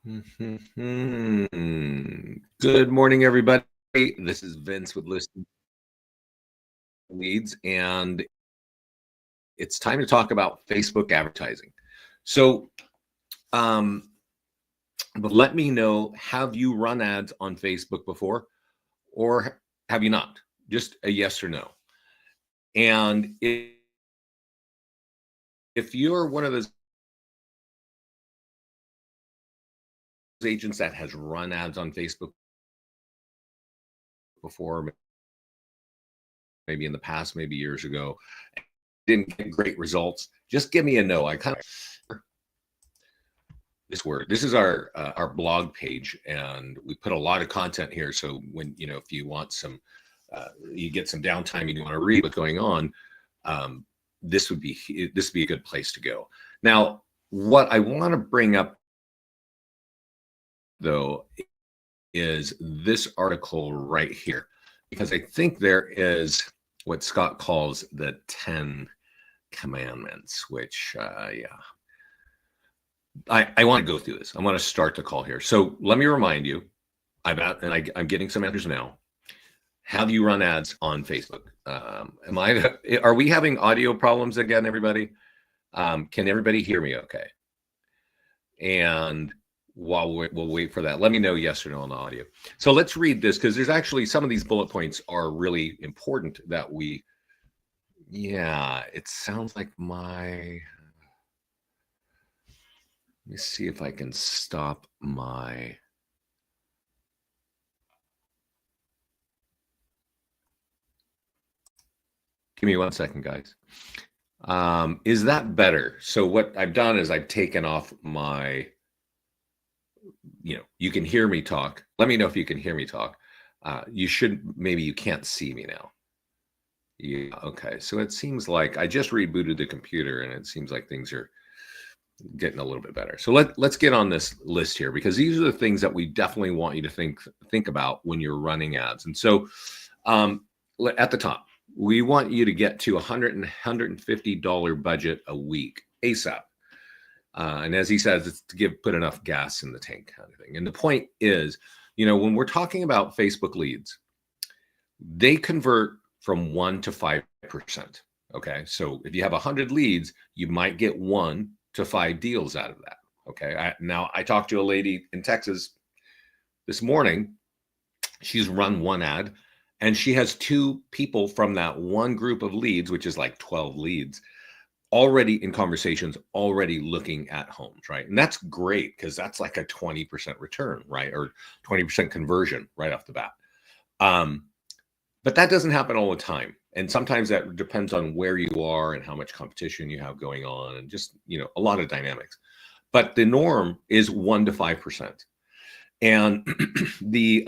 Good morning, everybody. This is Vince with Listing Leads, and it's time to talk about Facebook advertising. So, um, but let me know, have you run ads on Facebook before, or have you not? Just a yes or no. And if you're one of those agents that has run ads on Facebook before, maybe in the past, maybe years ago, didn't get great results, just give me a no. I kind of this is our blog page, and we put a lot of content here. So when if you want some you get some downtime and you want to read what's going on, this would be a good place to go. Now, what I want to bring up though is this article right here, because I think there is what Scott calls the 10 commandments, which I want to go through this. I want to start the call here. So let me remind you, I'm getting some answers now. Have you run ads on Facebook? Are we having audio problems again, everybody? Can everybody hear me okay? And while we'll wait for that, let me know yes or no on the audio. So let's read this, because there's actually some of these bullet points are really important that it sounds like let me see if I can stop my. Give me 1 second, guys. Is that better? So what I've done is I've taken off my, you can hear me talk. Let me know if you can hear me talk. Maybe you can't see me now. Yeah, okay. So it seems like I just rebooted the computer, and it seems like things are getting a little bit better. So let's get on this list here, because these are the things that we definitely want you to think about when you're running ads. And so at the top, we want you to get to $150 budget a week ASAP. And as he says, it's to put enough gas in the tank, kind of thing. And the point is, when we're talking about Facebook leads, they convert from 1 to 5%. Okay. So if you have 100 leads, you might get 1 to 5 deals out of that. Okay. Now I talked to a lady in Texas this morning. She's run one ad, and she has 2 people from that one group of leads, which is like 12 leads, already in conversations, already looking at homes, right? And that's great, because that's like a 20% return, right? Or 20% conversion right off the bat. But that doesn't happen all the time. And sometimes that depends on where you are and how much competition you have going on, and just, a lot of dynamics. But the norm is 1 to 5%. And the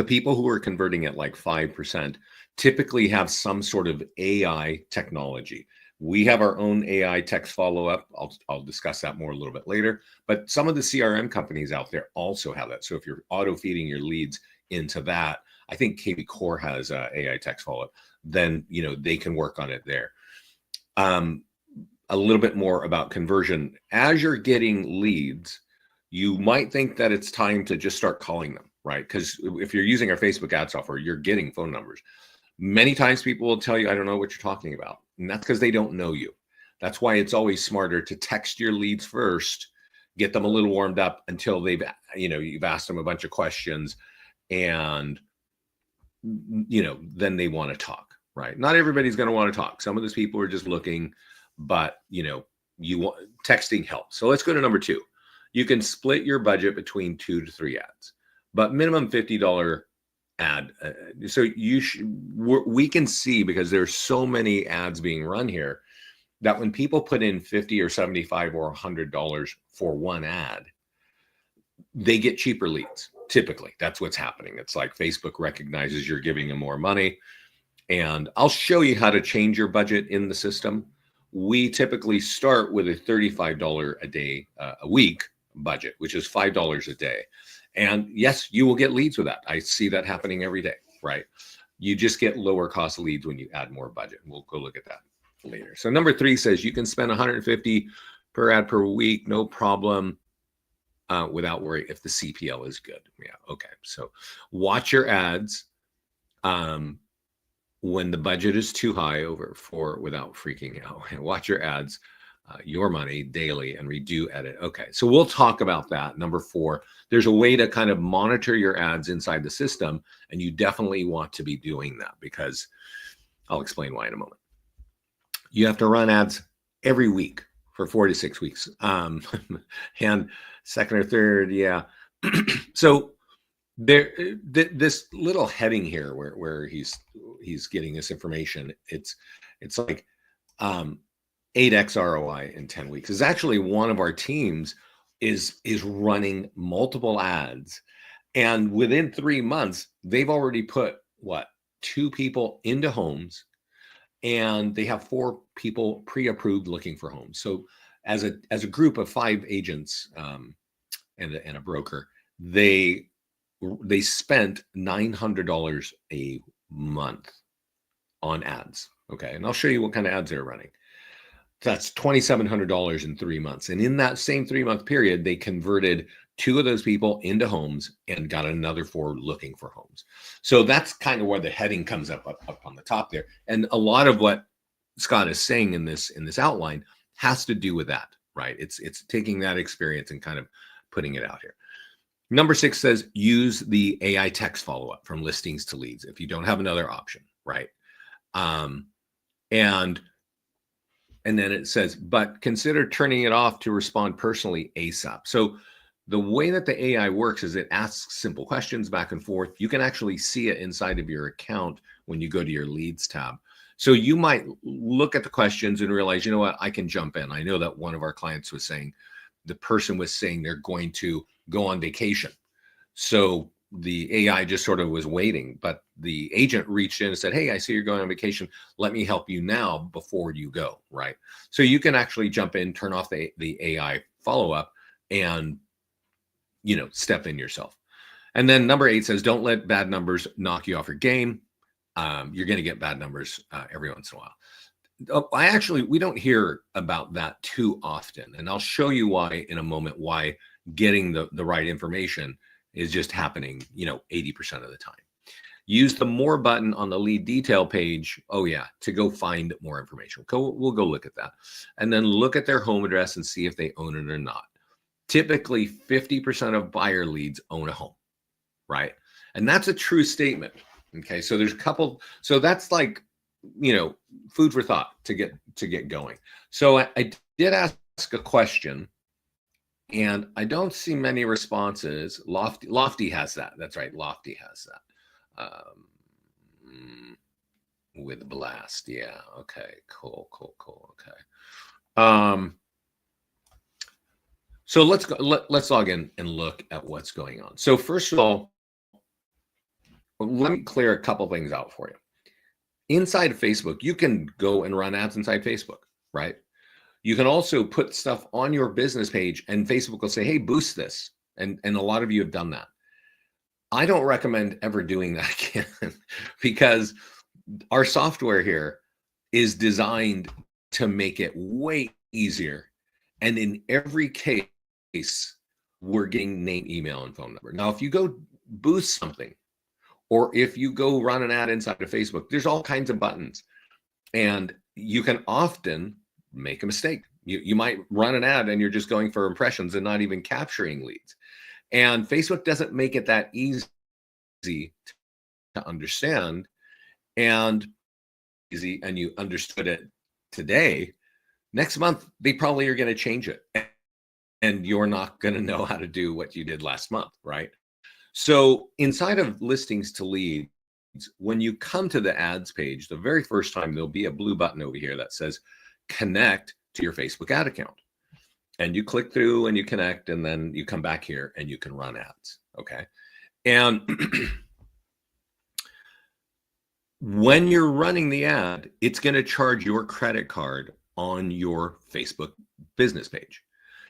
people who are converting at like 5% typically have some sort of AI technology. We have our own AI text follow-up. I'll discuss that more a little bit later. But some of the CRM companies out there also have that. So if you're auto-feeding your leads into that, I think KB Core has AI text follow-up, then they can work on it there. A little bit more about conversion. As you're getting leads, you might think that it's time to just start calling them, right? Because if you're using our Facebook ad software, you're getting phone numbers. Many times people will tell you, I don't know what you're talking about. And that's because they don't know you. That's why it's always smarter to text your leads first, get them a little warmed up until you've asked them a bunch of questions, and then they want to talk, right? Not everybody's going to want to talk. Some of those people are just looking, but texting helps. So let's go to number 2. You can split your budget between 2 to 3 ads, but minimum $50 ad. So we can see, because there's so many ads being run here, that when people put in $50 or $75 or $100 for one ad, they get cheaper leads. Typically, that's what's happening. It's like Facebook recognizes you're giving them more money. And I'll show you how to change your budget in the system. We typically start with a $35 a day, a week budget, which is $5 a day. And yes, you will get leads with that. I see that happening every day, right? You just get lower cost leads when you add more budget. We'll go look at that later. So number 3 says you can spend $150 per ad per week, no problem. without worry if the CPL is good. Yeah, okay. So watch your ads when the budget is too high without freaking out. Watch your ads, your money daily, and redo edit. Okay, so we'll talk about that. Number 4, there's a way to kind of monitor your ads inside the system, and you definitely want to be doing that because I'll explain why in a moment. You have to run ads every week for 4 to 6 weeks. And second or third, yeah. So this little heading here where he's getting this information, it's like 8x ROI in 10 weeks. Is actually one of our teams is running multiple ads, and within 3 months they've already put 2 people into homes, and they have 4 people pre-approved looking for homes. So as a group of 5 agents and a broker, they spent $900 a month on ads. Okay, and I'll show you what kind of ads they're running. That's $2,700 in 3 months, and in that same 3-month period, they converted 2 of those people into homes and got another 4 looking for homes. So that's kind of where the heading comes up on the top there. And a lot of what Scott is saying in this outline has to do with that, right? It's taking that experience and kind of putting it out here. Number 6 says use the AI text follow-up from listings to leads if you don't have another option, right? And then it says, but consider turning it off to respond personally ASAP. So the way that the AI works is it asks simple questions back and forth. You can actually see it inside of your account when you go to your leads tab. So you might look at the questions and realize, you know what, I can jump in. I know that one of our clients was saying, the person was saying they're going to go on vacation. So the AI just sort of was waiting, but the agent reached in and said, hey, I see you're going on vacation. Let me help you now before you go, right? So you can actually jump in, turn off the AI follow-up, and step in yourself. And then number 8 says, don't let bad numbers knock you off your game. You're going to get bad numbers every once in a while. We don't hear about that too often. And I'll show you why in a moment, why getting the right information is just happening, 80% of the time. Use the more button on the lead detail page. Oh yeah, to go find more information. We'll go look at that. And then look at their home address and see if they own it or not. Typically 50% of buyer leads own a home, right? And that's a true statement. Okay, so there's a couple, so that's like, food for thought to get going. So I did ask a question, and I don't see many responses. Lofty has that. That's right, Lofty has that. With Blast, yeah. Okay, cool. Okay. So let's log in and look at what's going on. So first of all, let me clear a couple things out for you. Inside of Facebook, you can go and run ads inside Facebook, right? You can also put stuff on your business page, and Facebook will say, hey, boost this. And a lot of you have done that. I don't recommend ever doing that again because our software here is designed to make it way easier. And in every case, we're getting name, email, and phone number. Now, if you go boost something, or if you go run an ad inside of Facebook, there's all kinds of buttons. And you can often make a mistake. You might run an ad and you're just going for impressions and not even capturing leads. And Facebook doesn't make it that easy to understand. And you understood it today. Next month, they probably are going to change it. And you're not going to know how to do what you did last month, right? So inside of listings to leads, when you come to the ads page, the very first time, there'll be a blue button over here that says connect to your Facebook ad account. And you click through and you connect, and then you come back here and you can run ads, okay? And when you're running the ad, it's going to charge your credit card on your Facebook business page.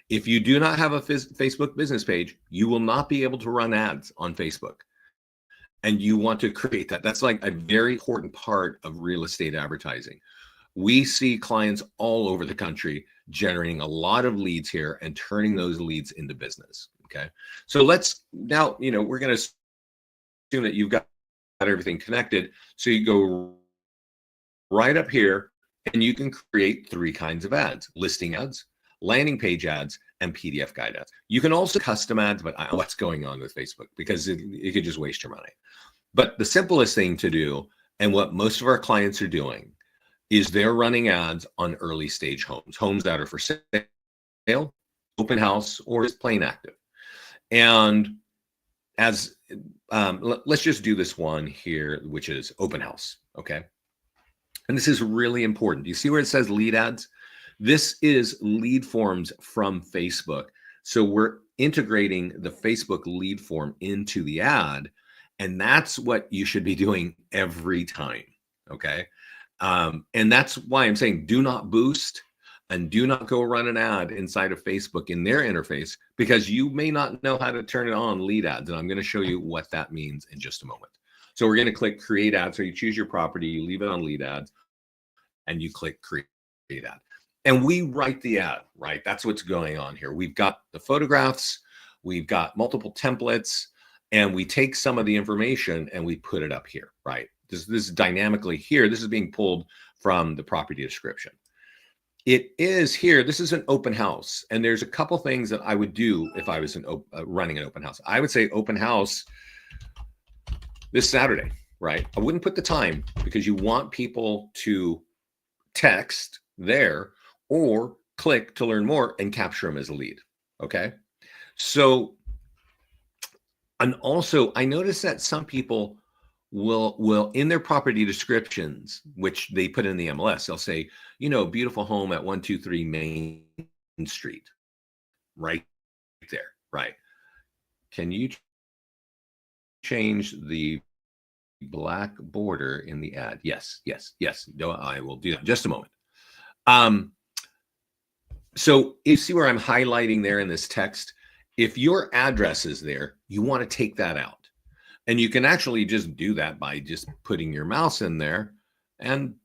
If you do not have a Facebook business page, you will not be able to run ads on Facebook. And you want to create that. That's like a very important part of real estate advertising. We see clients all over the country generating a lot of leads here and turning those leads into business. Okay. So let's now, we're going to assume that you've got everything connected. So you go right up here and you can create three kinds of ads: listing ads, landing page ads, and PDF guide ads. You can also custom ads, but I don't know what's going on with Facebook because it could just waste your money. But the simplest thing to do, and what most of our clients are doing, is they're running ads on early stage homes that are for sale, open house, or just plain active. And as let's just do this one here, which is open house. Okay. And this is really important. Do you see where it says lead ads? This is lead forms from Facebook. So we're integrating the Facebook lead form into the ad. And that's what you should be doing every time. Okay. And that's why I'm saying do not boost and do not go run an ad inside of Facebook in their interface, because you may not know how to turn it on lead ads. And I'm going to show you what that means in just a moment. So we're going to click create ad. So you choose your property, you leave it on lead ads, and you click create ad. And we write the ad, right? That's what's going on here. We've got the photographs, we've got multiple templates, and we take some of the information and we put it up here, right? This is dynamically here. This is being pulled from the property description. It is here. This is an open house. And there's a couple things that I would do if I was running an open house. I would say open house this Saturday, right? I wouldn't put the time because you want people to text there or click to learn more and capture them as a lead. Okay. So, and also I noticed that some people will in their property descriptions, which they put in the MLS, they'll say, beautiful home at 123 Main Street, right there, right? Can you change the black border in the ad? Yes. No, I will do that in just a moment. So you see where I'm highlighting there in this text? If your address is there, you want to take that out. And you can actually just do that by just putting your mouse in there and,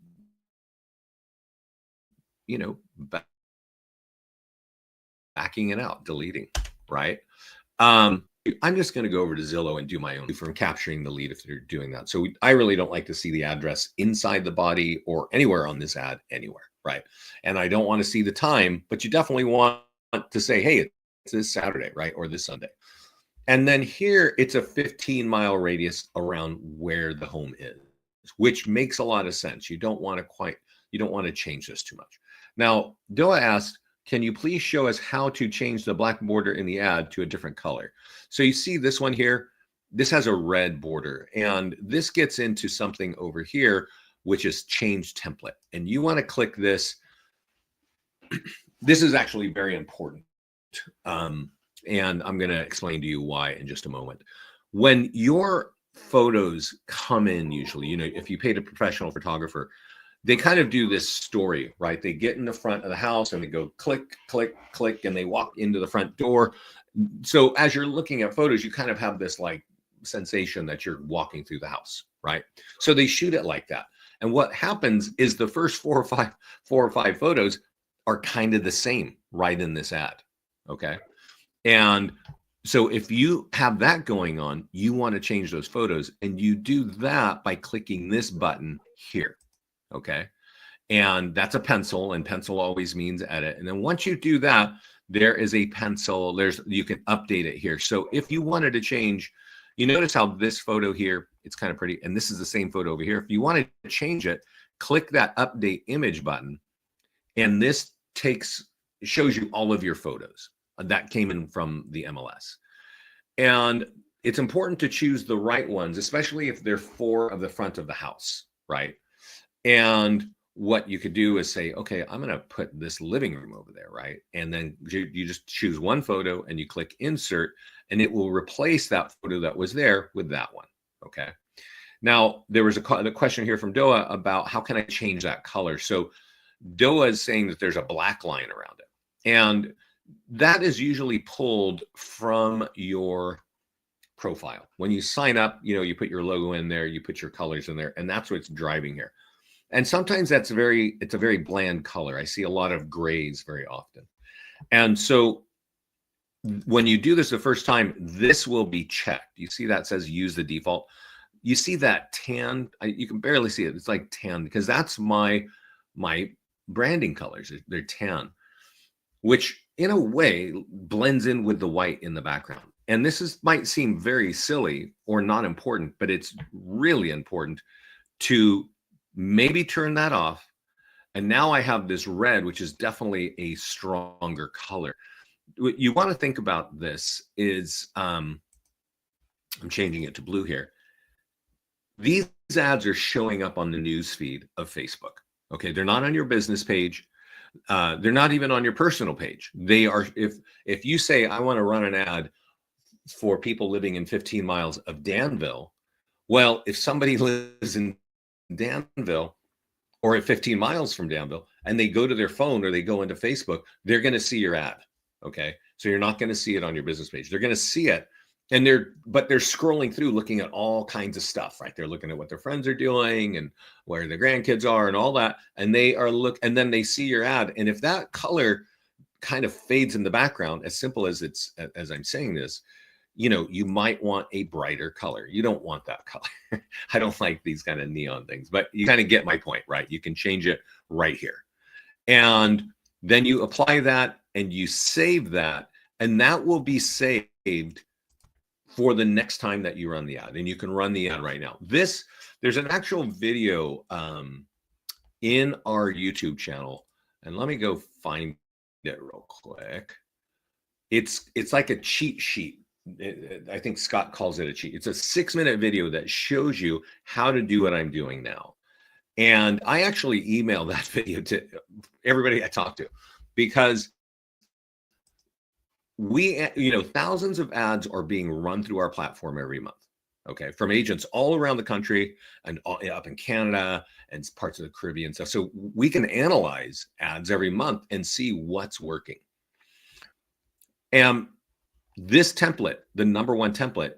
backing it out, deleting, right? I'm just going to go over to Zillow and do my own from capturing the lead if they're doing that. So I really don't like to see the address inside the body or anywhere on this ad anywhere, right? And I don't want to see the time, but you definitely want to say, hey, it's this Saturday, right? Or this Sunday. And then here it's a 15-mile radius around where the home is, which makes a lot of sense. You don't want to change this too much. Now, Doa asked, can you please show us how to change the black border in the ad to a different color? So you see this one here, this has a red border, and this gets into something over here, which is change template. And you want to click this. This is actually very important. And I'm going to explain to you why in just a moment. When your photos come in, usually, if you paid a professional photographer, they kind of do this story, right? They get in the front of the house and they go click, click, click, and they walk into the front door. So as you're looking at photos, you kind of have this like sensation that you're walking through the house, right? So they shoot it like that. And what happens is the first four or five photos are kind of the same right in this ad, okay? And so if you have that going on, you want to change those photos, and you do that by clicking this button here. Okay. And that's a pencil, and pencil always means edit. And then once you do that, there is a pencil. You can update it here. So if you wanted to change, you notice how this photo here, it's kind of pretty. And this is the same photo over here. If you wanted to change it, click that update image button. And this shows you all of your photos that came in from the MLS. And it's important to choose the right ones, especially if they're for the front of the house, right? And what you could do is say, okay, I'm going to put this living room over there, right? And then you just choose one photo and you click insert, and it will replace that photo that was there with that one, okay? Now, there was a question here from Doa about how can I change that color? So Doa is saying that there's a black line around it. And that is usually pulled from your profile. When you sign up, you put your logo in there, you put your colors in there, and that's what's driving here. And sometimes it's a very bland color. I see a lot of grays very often. And so when you do this the first time, this will be checked. You see that says use the default. You see that tan, you can barely see it. It's like tan because that's my branding colors. They're tan, which in a way blends in with the white in the background. And this might seem very silly or not important, but it's really important to maybe turn that off. And now I have this red, which is definitely a stronger color. What you want to think about this is, I'm changing it to blue here. These ads are showing up on the news feed of Facebook. Okay, they're not on your business page. They're not even on your personal page. They are, if you say, I want to run an ad for people living in 15 miles of Danville, well, if somebody lives in Danville or at 15 miles from Danville and they go to their phone or they go into Facebook, they're going to see your ad. Okay, so you're not going to see it on your business page. They're going to see it, and they're scrolling through, looking at all kinds of stuff, right? They're looking at what their friends are doing and where their grandkids are and all that, and and then they see your ad, and if that color kind of fades in the background, as simple as as I'm saying this, you might want a brighter color. You don't want that color. I don't like these kind of neon things, but you kind of get my point, right? You can change it right here, and then you apply that and you save that, and that will be saved for the next time that you run the ad. And you can run the ad right now. There's an actual video in our YouTube channel, and let me go find it real quick. It's like a cheat sheet. I think Scott calls it a cheat. It's a 6-minute video that shows you how to do what I'm doing now. And I actually emailed that video to everybody I talked to, because thousands of ads are being run through our platform every month. Okay, from agents all around the country and up in Canada and parts of the Caribbean stuff. So we can analyze ads every month and see what's working. And this template, the number one template,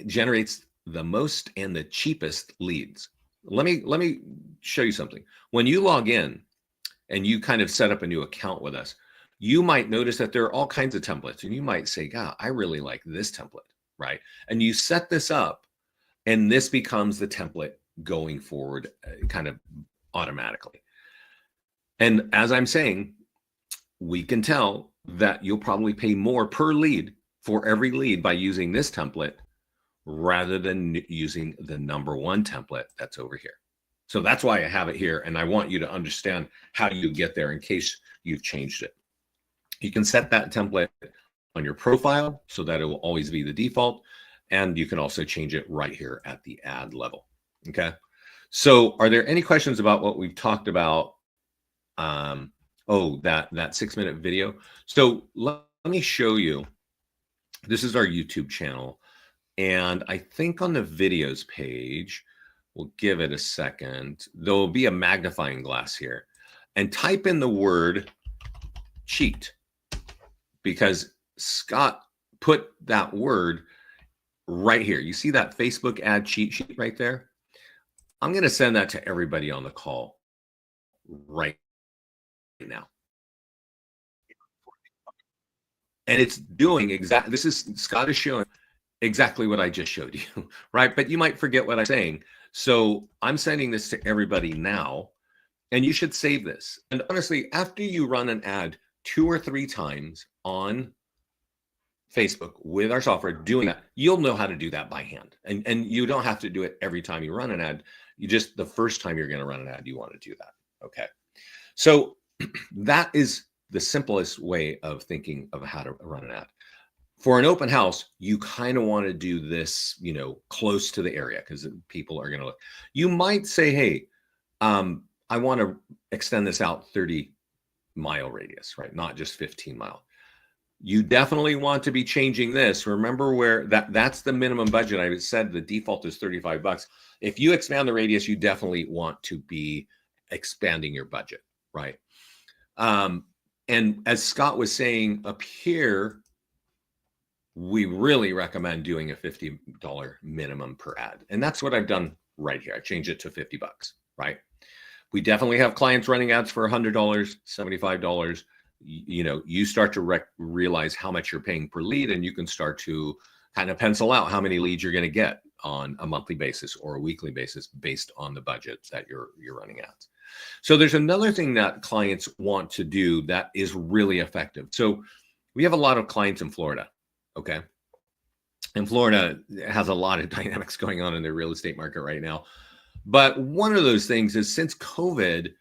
generates the most and the cheapest leads. Let me show you something. When you log in and you kind of set up a new account with us, you might notice that there are all kinds of templates, and you might say, God, I really like this template, right? And you set this up, and this becomes the template going forward kind of automatically. And as I'm saying, we can tell that you'll probably pay more per lead for every lead by using this template rather than using the number one template that's over here. So that's why I have it here, and I want you to understand how you get there in case you've changed it. You can set that template on your profile so that it will always be the default, and you can also change it right here at the ad level. Okay, so are there any questions about what we've talked about? That 6-minute video. So let me show you. This is our YouTube channel, and I think on the videos page, we'll give it a second. There'll be a magnifying glass here, and type in the word cheat, because Scott put that word right here. You see that Facebook ad cheat sheet right there? I'm going to send that to everybody on the call right now. And it's doing exactly, Scott is showing exactly what I just showed you, right? But you might forget what I'm saying. So I'm sending this to everybody now, and you should save this. And honestly, after you run an ad 2 or 3 times on Facebook with our software doing that, you'll know how to do that by hand. And you don't have to do it every time you run an ad. You just, the first time you're going to run an ad, you want to do that. Okay. So that is the simplest way of thinking of how to run an ad. For an open house, you kind of want to do this, close to the area, because people are going to look. You might say, hey, I want to extend this out 30-mile radius, right? Not just 15-mile. You definitely want to be changing this. Remember where that's the minimum budget. I said the default is $35. If you expand the radius, you definitely want to be expanding your budget, right? And as Scott was saying up here, we really recommend doing a $50 minimum per ad. And that's what I've done right here. I changed it to $50, right? We definitely have clients running ads for $100, $75. you start to realize how much you're paying per lead, and you can start to kind of pencil out how many leads you're going to get on a monthly basis or a weekly basis based on the budgets that you're running ads. So there's another thing that clients want to do that is really effective. So we have a lot of clients in Florida, okay? And Florida has a lot of dynamics going on in the real estate market right now. But one of those things is, since COVID,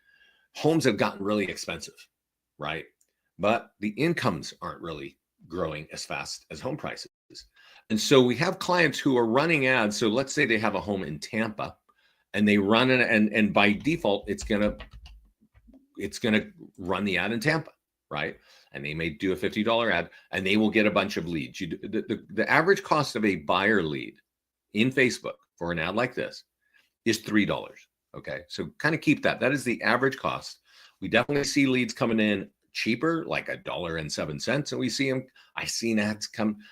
homes have gotten really expensive, right? But the incomes aren't really growing as fast as home prices. And so we have clients who are running ads. So let's say they have a home in Tampa, and they run it, and by default, it's gonna run the ad in Tampa, right? And they may do a $50 ad, and they will get a bunch of leads. The average cost of a buyer lead in Facebook for an ad like this is $3. Okay, so kind of keep that. That is the average cost. We definitely see leads coming in cheaper, like $1.07, and we see them. I've seen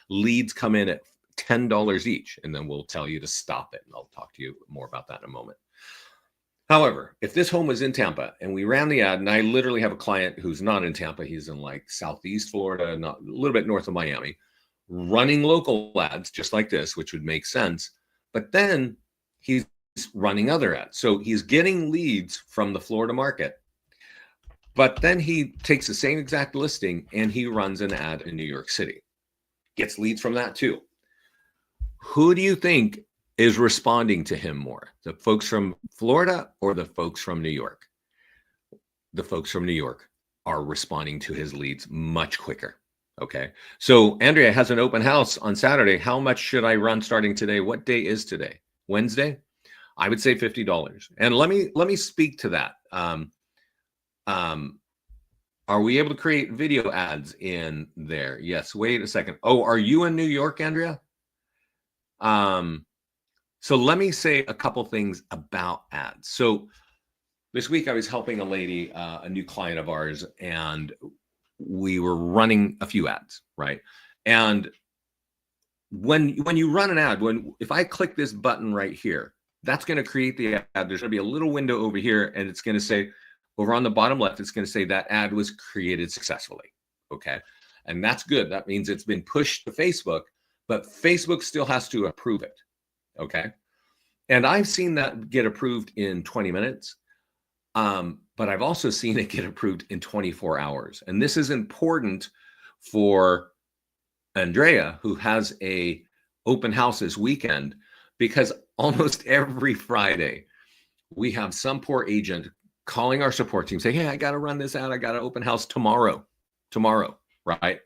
leads come in at $10 each, and then we'll tell you to stop it. And I'll talk to you more about that in a moment. However, if this home was in Tampa and we ran the ad, and I literally have a client who's not in Tampa, he's in like Southeast Florida, not a little bit north of Miami, running local ads just like this, which would make sense. But then he's running other ads. So he's getting leads from the Florida market. But then he takes the same exact listing and he runs an ad in New York City. Gets leads from that too. Who do you think is responding to him more? The folks from Florida or the folks from New York? The folks from New York are responding to his leads much quicker. Okay. So Andrea has an open house on Saturday. How much should I run starting today? What day is today? Wednesday? I would say $50. And let me speak to that. Are we able to create video ads in there? Yes. Wait a second. Oh, are you in New York, Andrea? So let me say a couple things about ads. So this week I was helping a lady, a new client of ours, and we were running a few ads, right? And when you run an ad, if I click this button right here, that's going to create the ad. There's going to be a little window over here, and it's going to say, over on the bottom left, it's going to say that ad was created successfully. Okay. And that's good. That means it's been pushed to Facebook, but Facebook still has to approve it. Okay. And I've seen that get approved in 20 minutes. But I've also seen it get approved in 24 hours. And this is important for Andrea, who has a open house this weekend, because almost every Friday we have some poor agent calling our support team saying, hey, I got to run this ad. I got an open house tomorrow, right?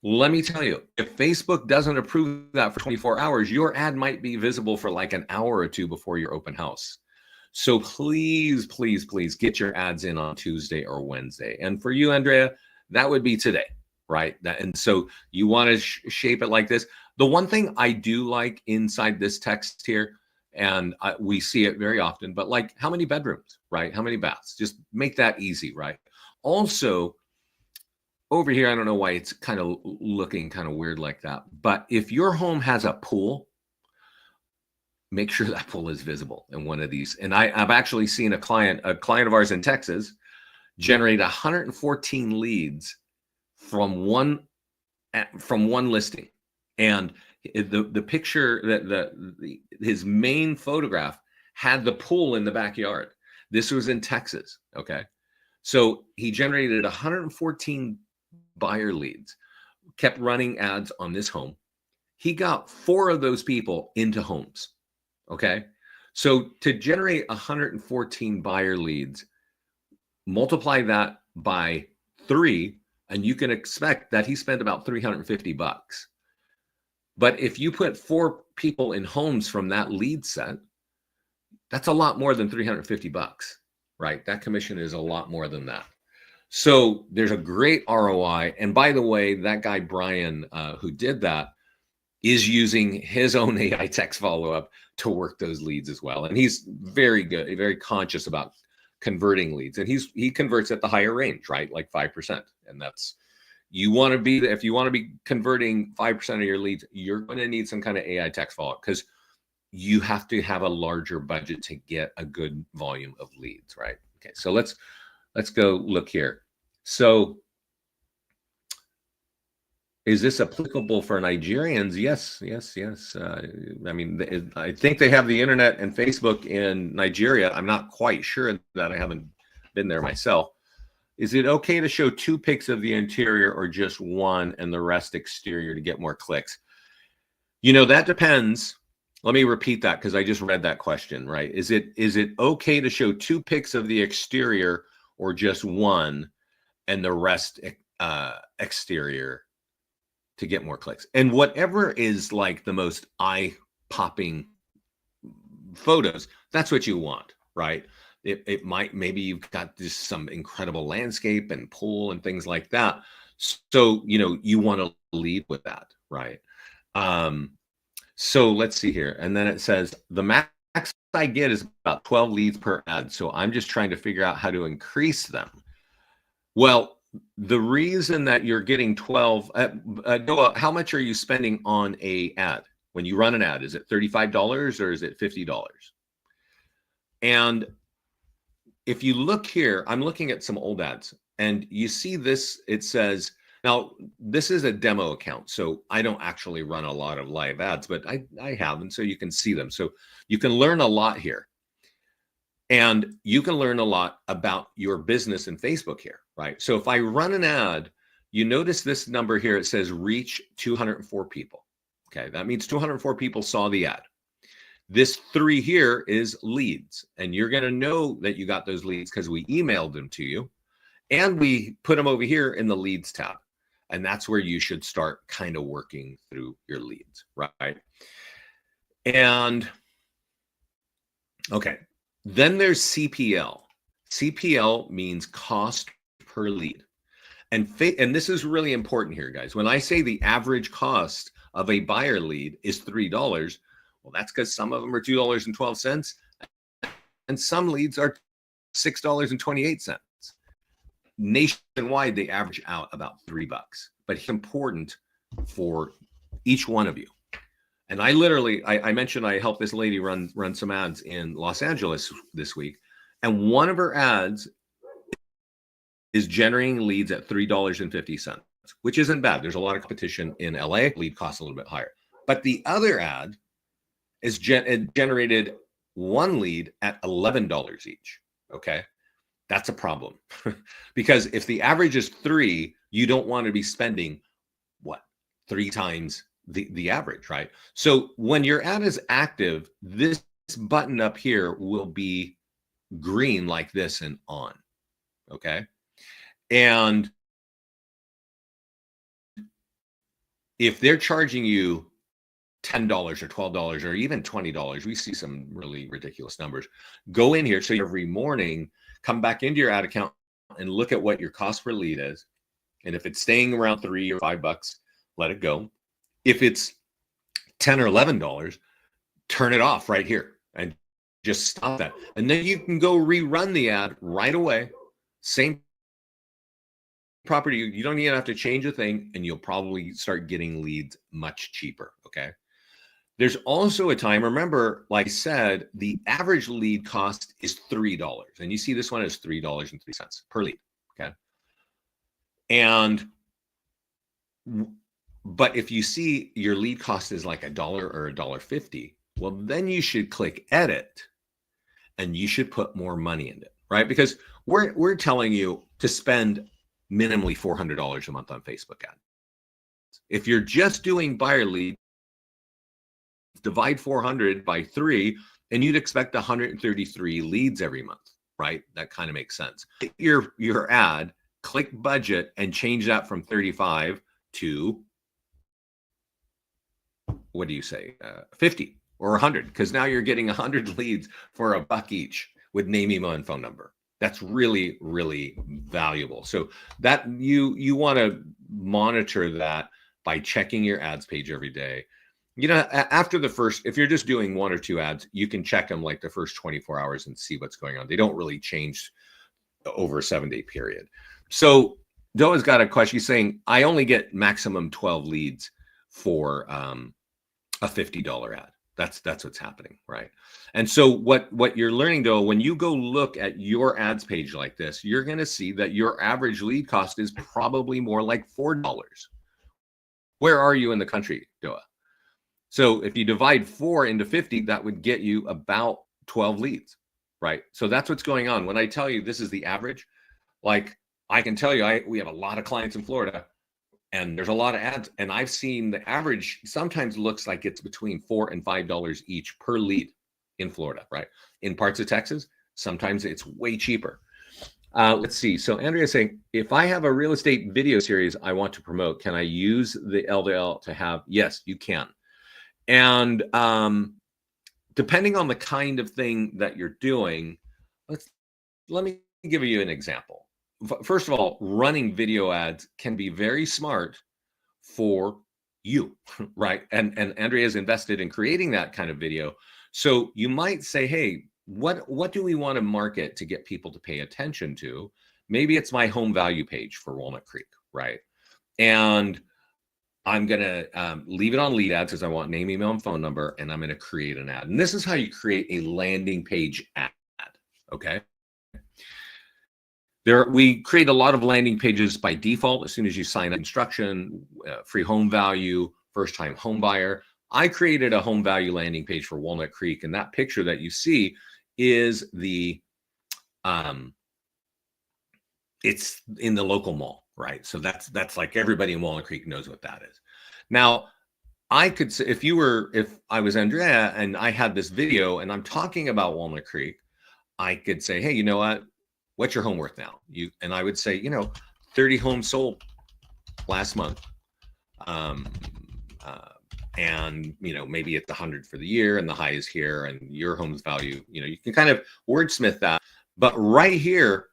Let me tell you, if Facebook doesn't approve that for 24 hours, your ad might be visible for like an hour or two before your open house. So please, please, please get your ads in on Tuesday or Wednesday. And for you, Andrea, that would be today, right? And so you want to shape it like this. The one thing I do like inside this text here, and we see it very often, but like, how many bedrooms, right? How many baths? Just make that easy, right? Also, over here, I don't know why it's kind of looking kind of weird like that, but if your home has a pool, make sure that pool is visible in one of these. And I've actually seen a client of ours in Texas generate 114 leads from one listing. And the picture that his main photograph had the pool in the backyard. This was in Texas. Okay. So he generated 114 buyer leads, kept running ads on this home. He got 4 of those people into homes. Okay. So to generate 114 buyer leads, multiply that by 3, and you can expect that he spent about $350. But if you put 4 people in homes from that lead set, that's a lot more than $350, right? That commission is a lot more than that. So there's a great ROI. And by the way, that guy, Brian, who did that, is using his own AI text follow-up to work those leads as well. And he's very good, very conscious about converting leads. And he converts at the higher range, right? Like 5%. And that's, if you want to be converting 5% of your leads, you're going to need some kind of AI text follow-up, because you have to have a larger budget to get a good volume of leads, right? Okay, so let's go look here. So Is this applicable for Nigerians? Yes, yes, yes. I mean, I think they have the internet and Facebook in Nigeria. I'm not quite sure that. I haven't been there myself. Is it okay to show 2 pics of the interior or just one and the rest exterior to get more clicks? That depends. Let me repeat that because I just read that question, right? Is it okay to show 2 pics of the exterior or just one and the rest exterior to get more clicks? And whatever is like the most eye-popping photos, that's what you want, right? It might, maybe you've got just some incredible landscape and pool and things like that. So, you want to lead with that, right? So let's see here. And then it says the max I get is about 12 leads per ad. So I'm just trying to figure out how to increase them. Well, the reason that you're getting 12, Noah, how much are you spending on a ad? When you run an ad, is it $35 or is it $50? And if you look here, I'm looking at some old ads and you see this, it says, now this is a demo account, so I don't actually run a lot of live ads, but I have, and so you can see them. So you can learn a lot here. And you can learn a lot about your business in Facebook here, right? So if I run an ad, you notice this number here, it says reach 204 people. Okay, that means 204 people saw the ad. This 3 here is leads, and you're going to know that you got those leads because we emailed them to you and we put them over here in the leads tab. And that's where you should start kind of working through your leads, right? And okay, then there's CPL. CPL means cost per lead. And this is really important here, guys. When I say the average cost of a buyer lead is $3, well, that's because some of them are $2.12 and some leads are $6.28. Nationwide, they average out about $3, but it's important for each one of you. And I literally, I mentioned I helped this lady run some ads in Los Angeles this week. And one of her ads is generating leads at $3.50, which isn't bad. There's a lot of competition in LA. Lead costs a little bit higher. But the other ad is generated one lead at $11 each. Okay. That's a problem because if the average is 3, you don't want to be spending 3 times the average, right? So when your ad is active, this button up here will be green like this and on. Okay. And if they're charging you $10 or $12 or even $20, we see some really ridiculous numbers. Go in here. So every morning, come back into your ad account and look at what your cost per lead is. And if it's staying around $3 or $5, let it go. If it's $10 or $11, turn it off right here and just stop that. And then you can go rerun the ad right away. Same property. You don't even have to change a thing, and you'll probably start getting leads much cheaper. Okay. There's also a time, remember, like I said, the average lead cost is $3. And you see this one is $3.03 per lead. Okay. But if you see your lead cost is like $1 or $1.50, well, then you should click edit and you should put more money in it, right? Because we're telling you to spend minimally $400 a month on Facebook ads. If you're just doing buyer leads, divide 400 by 3, and you'd expect 133 leads every month, right? That kind of makes sense. Your ad, click budget, and change that from 35 to, what do you say, 50 or 100, because now you're getting 100 leads for $1 each with name, email, and phone number. That's really, really valuable. So that you want to monitor that by checking your ads page every day. After the first, if you're just doing 1 or 2 ads, you can check them like the first 24 hours and see what's going on. They don't really change over a 7-day period. So Doa's got a question. She's saying, I only get maximum 12 leads for a $50 ad. That's what's happening, right? And so what you're learning, Doa, when you go look at your ads page like this, you're going to see that your average lead cost is probably more like $4 Where are you in the country, Doa? So if you divide 4 into 50, that would get you about 12 leads, right? So that's what's going on. When I tell you this is the average, like I can tell you, we have a lot of clients in Florida and there's a lot of ads. And I've seen the average sometimes looks like it's between $4 and $5 each per lead in Florida, right? In parts of Texas, sometimes it's way cheaper. Let's see. So Andrea's saying, if I have a real estate video series I want to promote, can I use the LDL to have? Yes, you can. And depending on the kind of thing that you're doing, let me give you an example. First of all, running video ads can be very smart for you, right? And Andrea's invested in creating that kind of video. So you might say, hey, what do we want to market to get people to pay attention to? Maybe it's my home value page for Walnut Creek, right? And I'm going to leave it on lead ads because I want name, email, and phone number, and I'm going to create an ad. And this is how you create a landing page ad, okay? We create a lot of landing pages by default. As soon as you sign up, instruction, free home value, first-time home buyer. I created a home value landing page for Walnut Creek, and that picture that you see is it's in the local mall, right? So that's like everybody in Walnut Creek knows what that is. Now, I could say if I was Andrea and I had this video and I'm talking about Walnut Creek, I could say, hey, you know what? What's your home worth now? And I would say, 30 homes sold last month. And maybe it's 100 for the year and the high is here and your home's value, you can kind of wordsmith that. But right here,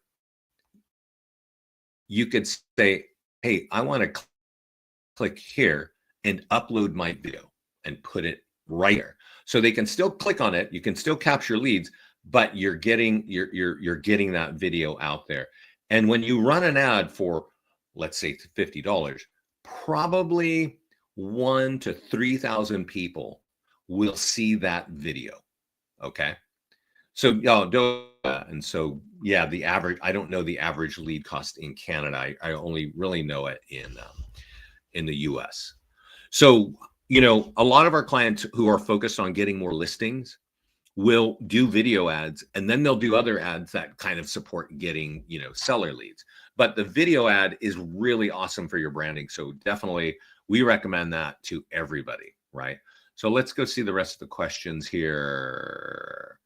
you could say, hey, I want to click here and upload my video and put it right here. So they can still click on it. You can still capture leads, but you're getting that video out there. And when you run an ad for, let's say $50, probably 1,000 to 3,000 people will see that video. Okay. So, and so, yeah, the average, I don't know the average lead cost in Canada. I only really know it in the US. So, a lot of our clients who are focused on getting more listings will do video ads, and then they'll do other ads that kind of support getting, seller leads. But the video ad is really awesome for your branding. So definitely we recommend that to everybody, right? So let's go see the rest of the questions here.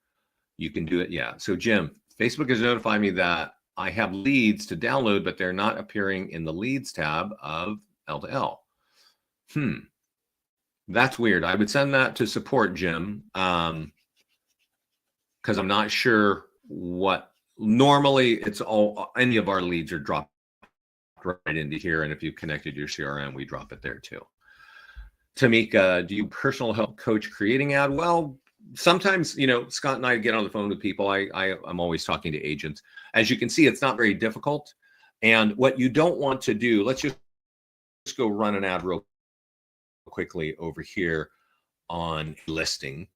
You can do it. Yeah. So Jim, Facebook has notified me that I have leads to download, but they're not appearing in the leads tab of L2L. That's weird. I would send that to support, Jim, because I'm not sure what. Normally it's any of our leads are dropped right into here. And if you connected your CRM, we drop it there too. Tamika, do you personal help coach creating ad? Well, sometimes, Scott and I get on the phone with people. I'm always talking to agents. As you can see, it's not very difficult. And what you don't want to do, let's just go run an ad real quickly over here on listing.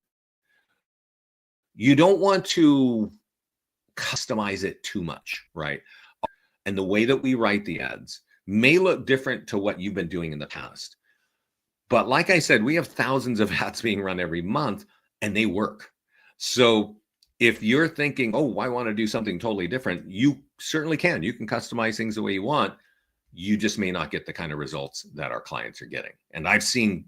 You don't want to customize it too much, right? And the way that we write the ads may look different to what you've been doing in the past. But like I said, we have thousands of ads being run every month and they work. So if you're thinking, oh, I want to do something totally different, you certainly can. You can customize things the way you want. You just may not get the kind of results that our clients are getting. And I've seen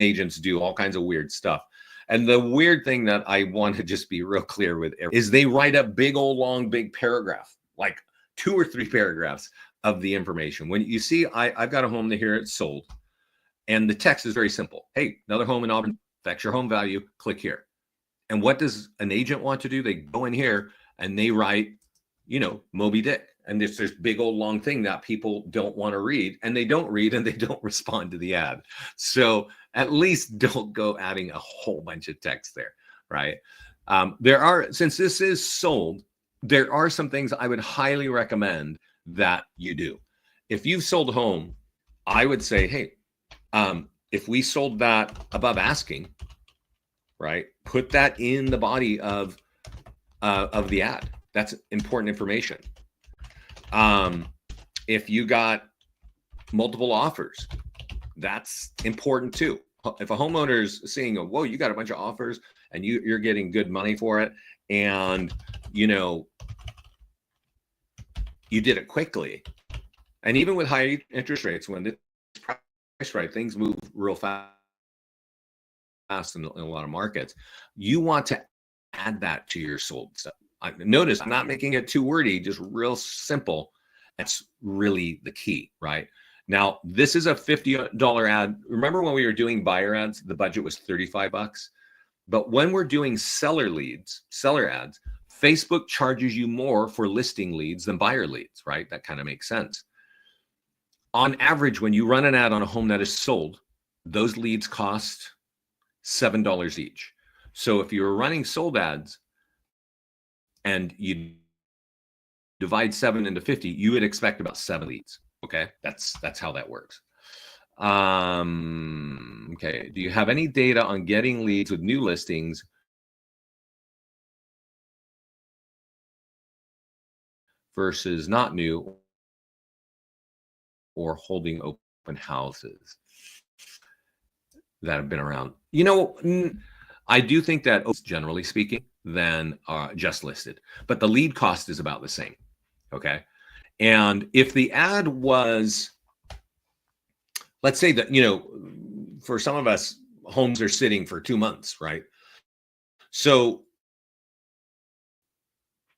agents do all kinds of weird stuff. And the weird thing that I want to just be real clear with is they write up big old long, big paragraph, like 2 or 3 paragraphs of the information. When you see, I've got a home here, it's sold. And the text is very simple. Hey, another home in Auburn, affects your home value, click here. And what does an agent want to do? They go in here and they write, Moby Dick. And there's this big old long thing that people don't want to read, and they don't read and they don't respond to the ad. So at least don't go adding a whole bunch of text there, right? Since this is sold, there are some things I would highly recommend that you do. If you've sold a home, I would say, hey, if we sold that above asking, right, put that in the body of the ad. That's important information. If you got multiple offers. That's important too. If a homeowner is seeing, whoa, you got a bunch of offers and you're getting good money for it, and you did it quickly, and even with high interest rates, when it's priced right, things move real fast in a lot of markets. You want to add that to your sold stuff. Notice I'm not making it too wordy, just real simple. That's really the key, right? Now, this is a $50 ad. Remember when we were doing buyer ads, the budget was $35. But when we're doing seller ads, Facebook charges you more for listing leads than buyer leads, right? That kind of makes sense. On average, when you run an ad on a home that is sold, those leads cost $7 each. So if you're running sold ads and you divide 7 into 50, you would expect about 7 leads. Okay, that's how that works. Okay, do you have any data on getting leads with new listings versus not new or holding open houses that have been around? I do think that, generally speaking, than just listed, but the lead cost is about the same. Okay, and if the ad was, let's say that, for some of us, homes are sitting for 2 months, right? So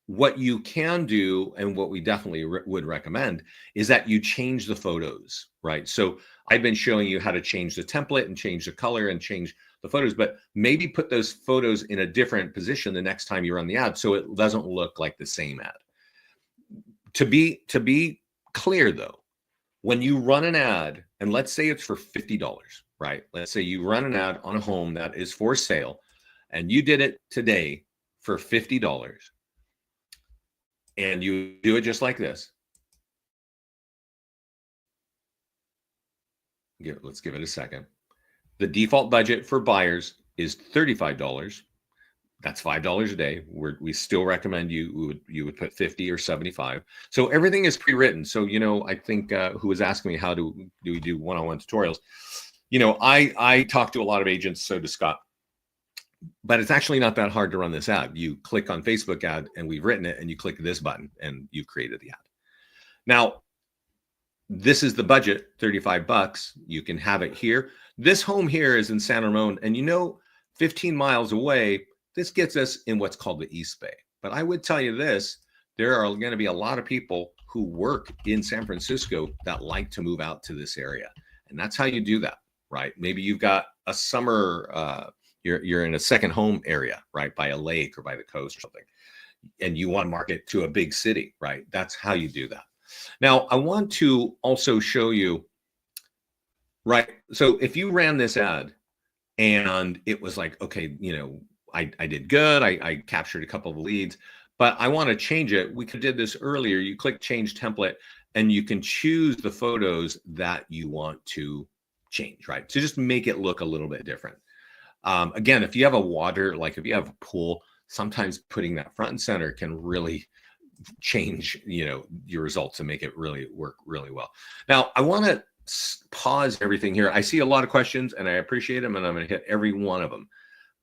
what you can do, and what we definitely would recommend, is that you change the photos, right? So I've been showing you how to change the template and change the color and change the photos, but maybe put those photos in a different position the next time you run the ad so it doesn't look like the same ad. To be clear though, when you run an ad, and let's say it's for $50, right? Let's say you run an ad on a home that is for sale and you did it today for $50, and you do it just like this. Let's give it a second. The default budget for buyers is $35. That's $5 a day. We still recommend you would put 50 or 75. So everything is pre-written. So, I think who was asking me, how do we do one-on-one tutorials? I talk to a lot of agents, so does Scott. But it's actually not that hard to run this ad. You click on Facebook ad and we've written it, and you click this button and you've created the ad. Now, this is the budget, $35. You can have it here. This home here is in San Ramon, and 15 miles away, this gets us in what's called the East Bay. But I would tell you this, there are going to be a lot of people who work in San Francisco that like to move out to this area. And that's how you do that, right? Maybe you've got a summer, you're in a second home area, right? By a lake or by the coast or something. And you want to market to a big city, right? That's how you do that. Now, I want to also show you, right? So if you ran this ad and it was like, okay, I did good. I captured a couple of leads, but I want to change it. We did this earlier. You click change template and you can choose the photos that you want to change, right? To just make it look a little bit different. Again, if you have a water, like if you have a pool, sometimes putting that front and center can really change, your results and make it really work really well. Now, I want to pause everything here. I see a lot of questions and I appreciate them, and I'm going to hit every one of them.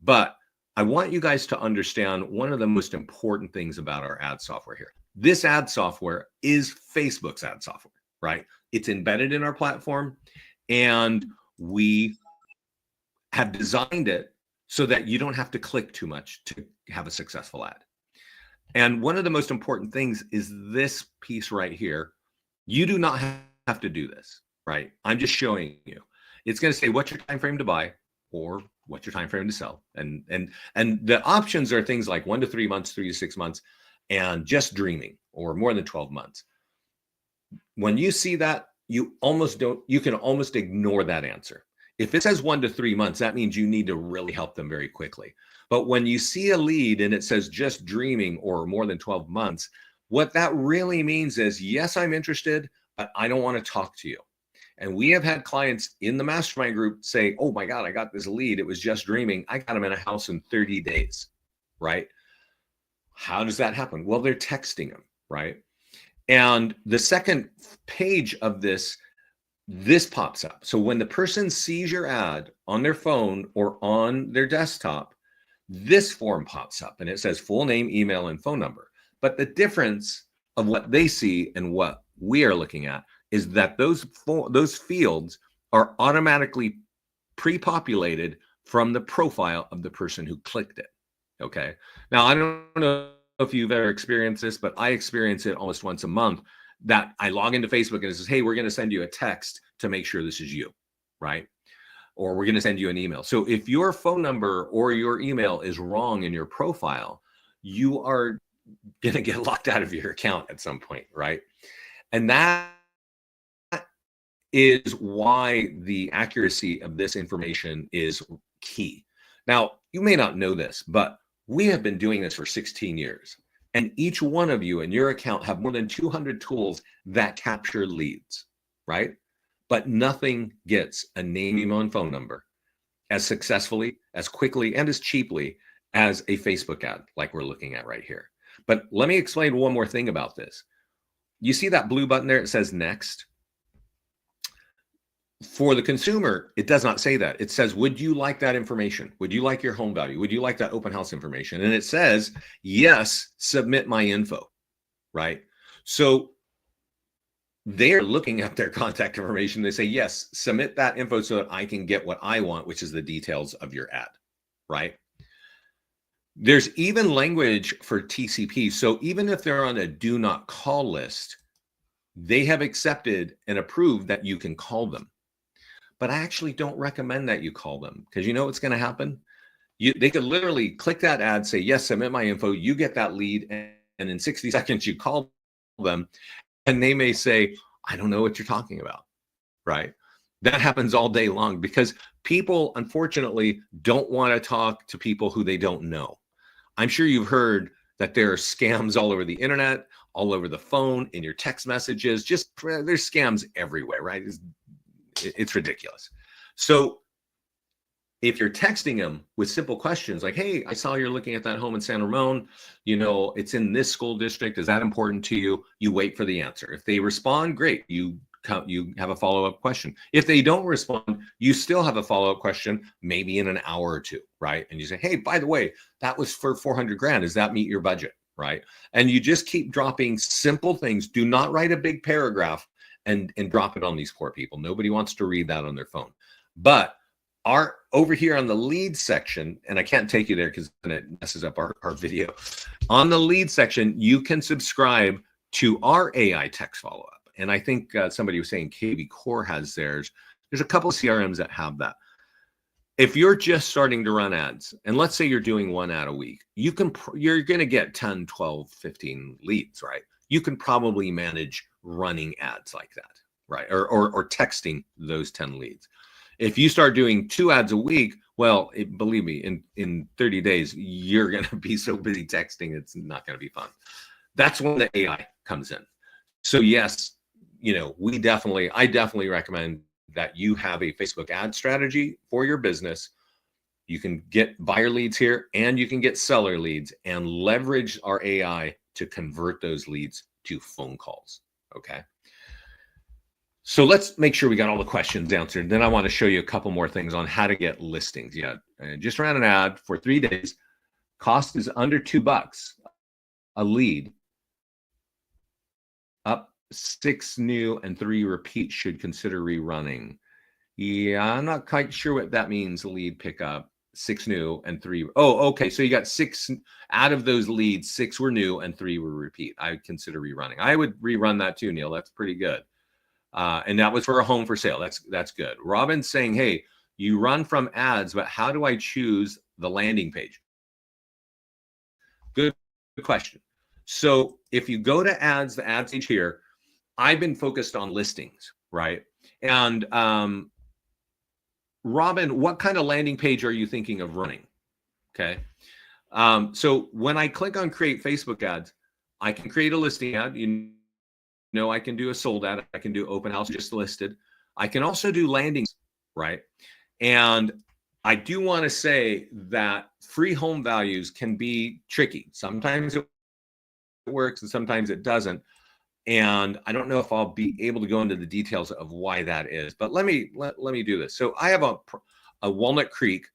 But I want you guys to understand one of the most important things about our ad software here. This ad software is Facebook's ad software, right? It's embedded in our platform, and we have designed it so that you don't have to click too much to have a successful ad. And one of the most important things is this piece right here. You do not have to do this, right? I'm just showing you. It's going to say what's your time frame to buy or what's your time frame to sell. And the options are things like 1 to 3 months, 3 to 6 months, and just dreaming, or more than 12 months. When you see that, you can almost ignore that answer. If it says 1 to 3 months, that means you need to really help them very quickly. But when you see a lead and it says just dreaming or more than 12 months, what that really means is, yes, I'm interested, but I don't want to talk to you. And we have had clients in the mastermind group say, oh my God, I got this lead. It was just dreaming. I got them in a house in 30 days, right? How does that happen? Well, they're texting them, right? And the second page of this this pops up. So when the person sees your ad on their phone or on their desktop, this form pops up and it says full name, email, and phone number. But the difference of what they see and what we are looking at is that those fields are automatically pre-populated from the profile of the person who clicked it. Okay. Now, I don't know if you've ever experienced this, but I experience it almost once a month, that I log into Facebook and it says, hey, we're going to send you a text to make sure this is you, right? Or we're going to send you an email. So if your phone number or your email is wrong in your profile, you are going to get locked out of your account at some point, right? And that is why the accuracy of this information is key. Now, you may not know this, but we have been doing this for 16 years. And each one of you in your account have more than 200 tools that capture leads, right? But nothing gets a name, email, and phone number as successfully, as quickly, and as cheaply as a Facebook ad like we're looking at right here. But let me explain one more thing about this. You see that blue button there? It says next. For the consumer, it does not say that. It says, would you like that information? Would you like your home value? Would you like that open house information? And it says, yes, submit my info, right? So they're looking at their contact information. They say, yes, submit that info so that I can get what I want, which is the details of your ad, right? There's even language for TCP. So even if they're on a do not call list, they have accepted and approved that you can call them. But I actually don't recommend that you call them, because you know what's going to happen? They could literally click that ad, say, yes, submit my info, you get that lead, and in 60 seconds you call them, and they may say, I don't know what you're talking about, right? That happens all day long because people, unfortunately, don't want to talk to people who they don't know. I'm sure you've heard that there are scams all over the internet, all over the phone, in your text messages, there's scams everywhere, right? It's ridiculous. So if you're texting them with simple questions like, hey, I saw you're looking at that home in San Ramon, you know, it's in this school district, is that important to you? You wait for the answer. If they respond, great, you have a follow-up question. If they don't respond, you still have a follow-up question, maybe in an hour or two, right? And you say, hey, by the way, that was for 400 grand. Does that meet your budget, right? And you just keep dropping simple things. Do not write a big paragraph and drop it on these poor people. Nobody wants to read that on their phone. But over here on the lead section, and I can't take you there because then it messes up our video. On the lead section, you can subscribe to our AI text follow-up. And I think somebody was saying KV Core has theirs. There's a couple of CRMs that have that. If you're just starting to run ads, and let's say you're doing one ad a week, you're going to get 10, 12, 15 leads, right? You can probably manage running ads like that, right? Or texting those 10 leads. If you start doing 2 ads a week, well, believe me, in 30 days, you're going to be so busy texting, it's not going to be fun. That's when the AI comes in. So yes, you know, I definitely recommend that you have a Facebook ad strategy for your business. You can get buyer leads here and you can get seller leads and leverage our AI to convert those leads to phone calls. Okay. So let's make sure we got all the questions answered. Then I want to show you a couple more things on how to get listings. Yeah. Just ran an ad for 3 days. Cost is under $2 a lead. Up 6 new and 3 repeat, should consider rerunning. Yeah, I'm not quite sure what that means. Lead pickup, 6 new and 3. Oh, okay. So you got 6 out of those leads, 6 were new and 3 were repeat. I would consider rerunning. I would rerun that too, Neil. That's pretty good. And that was for a home for sale. That's good. Robin's saying, hey, you run from ads, but how do I choose the landing page? Good question. So if you go to ads, the ads page here, I've been focused on listings, right? And Robin, what kind of landing page are you thinking of running? Okay. So when I click on create Facebook ads, I can create a listing ad. You know, I can do a sold ad. I can do open house just listed. I can also do landings, right? And I do want to say that free home values can be tricky. Sometimes it works and sometimes it doesn't. And I don't know if I'll be able to go into the details of why that is, but let me do this. So I have a Walnut Creek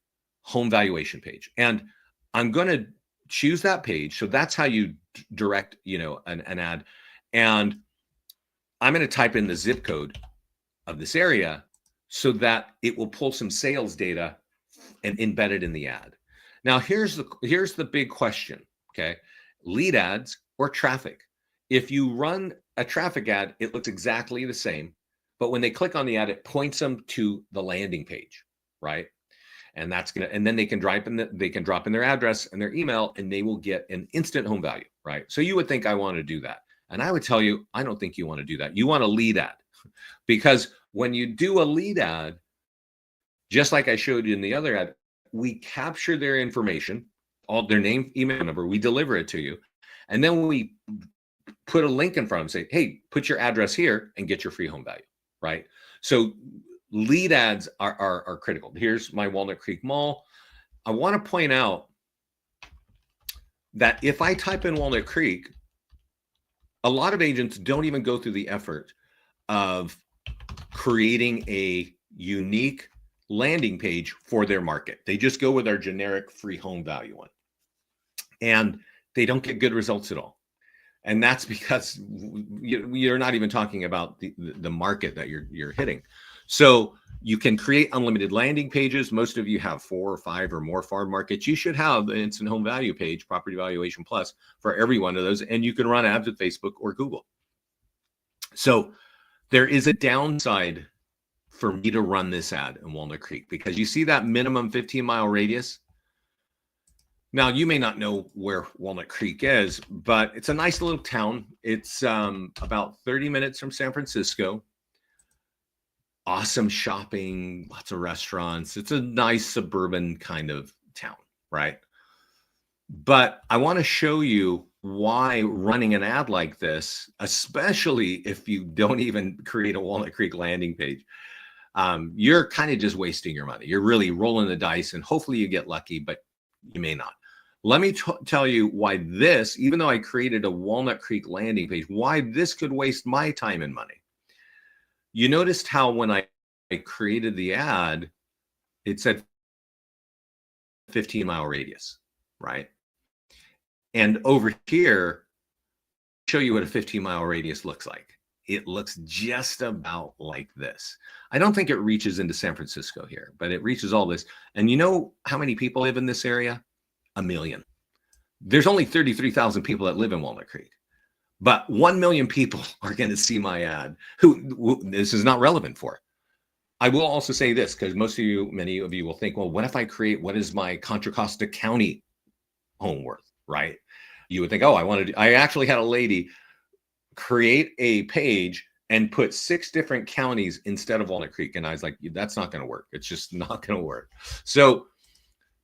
home valuation page, and I'm going to choose that page. So that's how you direct, an ad. And I'm going to type in the zip code of this area so that it will pull some sales data and embed it in the ad. Now, here's the big question, okay? Lead ads or traffic. If you run a traffic ad, it looks exactly the same, but when they click on the ad, it points them to the landing page, right? And then they can drop in their address and their email, and they will get an instant home value, right? So you would think I want to do that. And I would tell you, I don't think you want to do that. You want a lead ad, because when you do a lead ad, just like I showed you in the other ad, we capture their information, all their name, email number, we deliver it to you. And then we put a link in front of them, say, hey, put your address here and get your free home value, right? So lead ads are critical. Here's my Walnut Creek Mall. I want to point out that if I type in Walnut Creek, a lot of agents don't even go through the effort of creating a unique landing page for their market. They just go with our generic free home value one, and they don't get good results at all. And that's because you're not even talking about the market that you're hitting. So you can create unlimited landing pages. Most of you have 4 or 5 or more farm markets. You should have an instant home value page, Property Valuation Plus, for every one of those. And you can run ads with Facebook or Google. So there is a downside for me to run this ad in Walnut Creek, because you see that minimum 15-mile radius. Now, you may not know where Walnut Creek is, but it's a nice little town. It's about 30 minutes from San Francisco. Awesome shopping, lots of restaurants. It's a nice suburban kind of town, right? But I want to show you why running an ad like this, especially if you don't even create a Walnut Creek landing page, you're kind of just wasting your money. You're really rolling the dice, and hopefully you get lucky, but you may not. Let me tell you why this, even though I created a Walnut Creek landing page, why this could waste my time and money. You noticed how when I created the ad, it said 15-mile radius, right? And over here, I'll show you what a 15-mile radius looks like. It looks just about like this. I don't think it reaches into San Francisco here, but it reaches all this. And you know how many people live in this area? 1 million. There's only 33,000 people that live in Walnut Creek, but 1 million people are going to see my ad who this is not relevant for. I will also say this, because many of you will think, well, what if I create, what is my Contra Costa County home worth, right? You would think, oh, I actually had a lady create a page and put 6 different counties instead of Walnut Creek. And I was like, that's not going to work. It's just not going to work. So,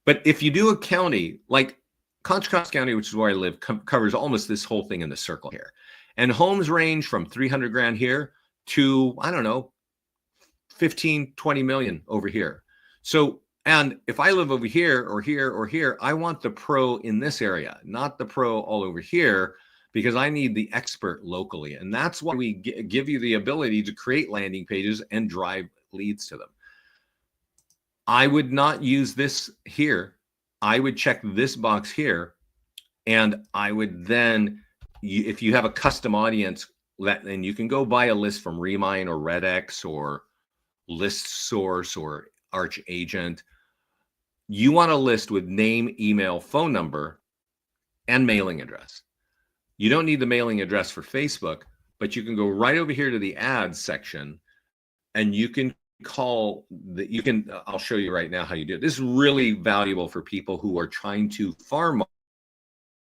but if you do a county like Contra Costa County, which is where I live, covers almost this whole thing in the circle here. And homes range from 300 grand here to, I don't know, 15, 20 million over here. So, and if I live over here or here or here, I want the pro in this area, not the pro all over here, because I need the expert locally. And that's why we give you the ability to create landing pages and drive leads to them. I would not use this here. I would check this box here, and I would then, if you have a custom audience, and you can go buy a list from Remine or RedX or List Source or Arch Agent. You want a list with name, email, phone number, and mailing address. You don't need the mailing address for Facebook, but you can go right over here to the ads section, and you can I'll show you right now how you do it. This is really valuable for people who are trying to farm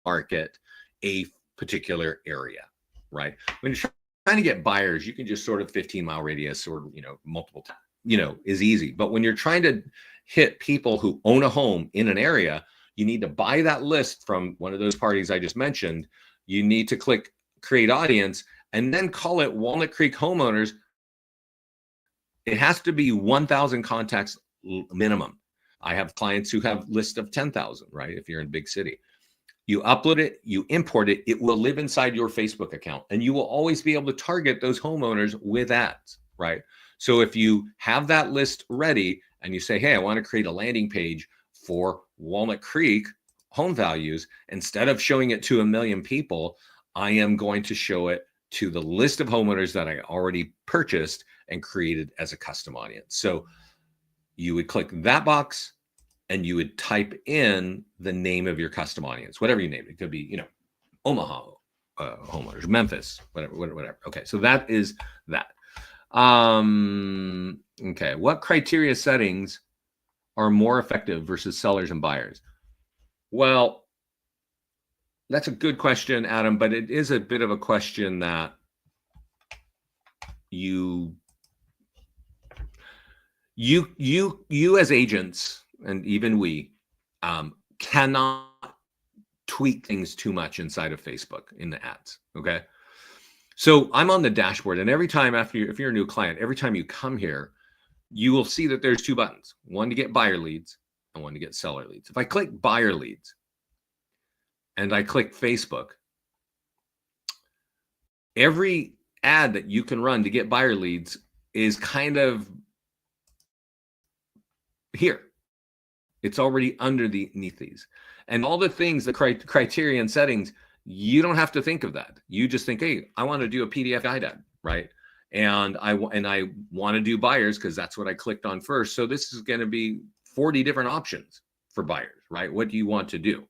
market a particular area, right? When you're trying to get buyers, you can just sort of 15-mile radius or, multiple times, is easy. But when you're trying to hit people who own a home in an area, you need to buy that list from one of those parties I just mentioned. You need to click create audience and then call it Walnut Creek homeowners. It has to be 1,000 contacts minimum. I have clients who have lists of 10,000, right? If you're in a big city. You upload it, you import it, it will live inside your Facebook account, and you will always be able to target those homeowners with ads, right? So if you have that list ready and you say, hey, I want to create a landing page for Walnut Creek home values, instead of showing it to 1 million people, I am going to show it to the list of homeowners that I already purchased and created as a custom audience. So you would click that box and you would type in the name of your custom audience, whatever you name it. It could be, Omaha homeowners, Memphis, whatever. Okay, so that is that. Okay, what criteria settings are more effective versus sellers and buyers? Well, that's a good question, Adam, but it is a bit of a question that you as agents, and even we, cannot tweak things too much inside of Facebook in the ads. Okay. So I'm on the dashboard, and every time if you're a new client, every time you come here, you will see that there's 2 buttons, one to get buyer leads and one to get seller leads. If I click buyer leads and I click Facebook, every ad that you can run to get buyer leads is kind of here. It's already underneath these. And all the things, the criteria and settings, you don't have to think of that. You just think, hey, I want to do a PDF guide ad, right? And I want to do buyers because that's what I clicked on first. So this is going to be 40 different options for buyers, right? What do you want to do?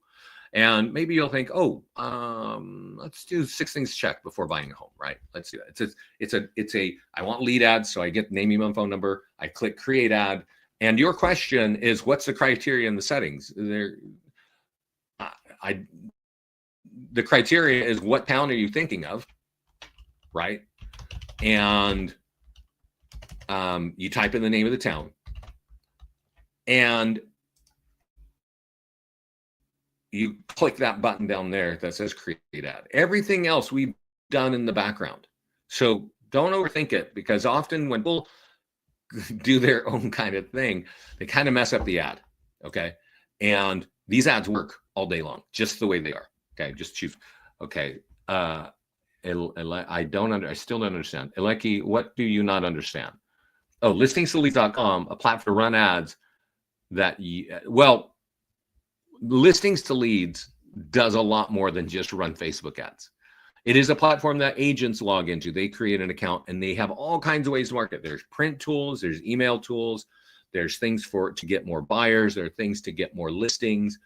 And maybe you'll think, let's do 6 things to check before buying a home, right? Let's do that. I want lead ads, so I get name, email, and phone number. I click create ad, and your question is, what's the criteria and the settings? The criteria is, what town are you thinking of, right? And you type in the name of the town, and you click that button down there that says create ad. Everything else we've done in the background. So don't overthink it, because often when people do their own kind of thing, they kind of mess up the ad. Okay. And these ads work all day long, just the way they are. Okay. Just choose. Okay. I still don't understand. Eleki, what do you not understand? Oh, listingstoleads.com, a platform to run ads that Listings to Leads does a lot more than just run Facebook ads. It is a platform that agents log into. They create an account and they have all kinds of ways to market. There's print tools, there's email tools, there's things to get more buyers, there are things to get more listings.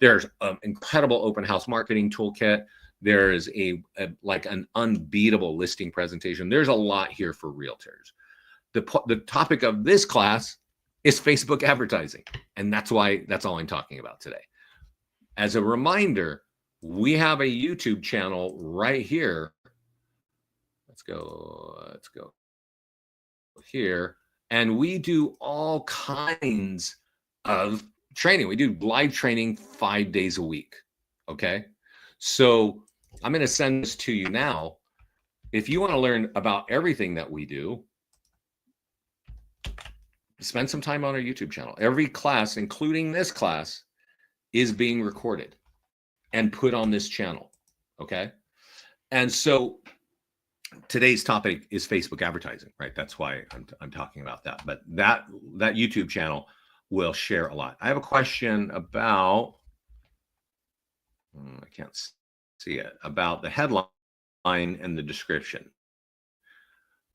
There's an incredible open house marketing toolkit. There is an unbeatable listing presentation. There's a lot here for realtors. The topic of this class is Facebook advertising, and that's all I'm talking about today. As a reminder, we have a YouTube channel right here. Let's go here. And we do all kinds of training. We do live training 5 days a week. Okay. So I'm going to send this to you now. If you want to learn about everything that we do, spend some time on our YouTube channel. Every class, including this class, is being recorded and put on this channel. Okay. And so today's topic is Facebook advertising, right? That's why I'm talking about that. But that YouTube channel will share a lot. I have a question about, I can't see it, about the headline and the description.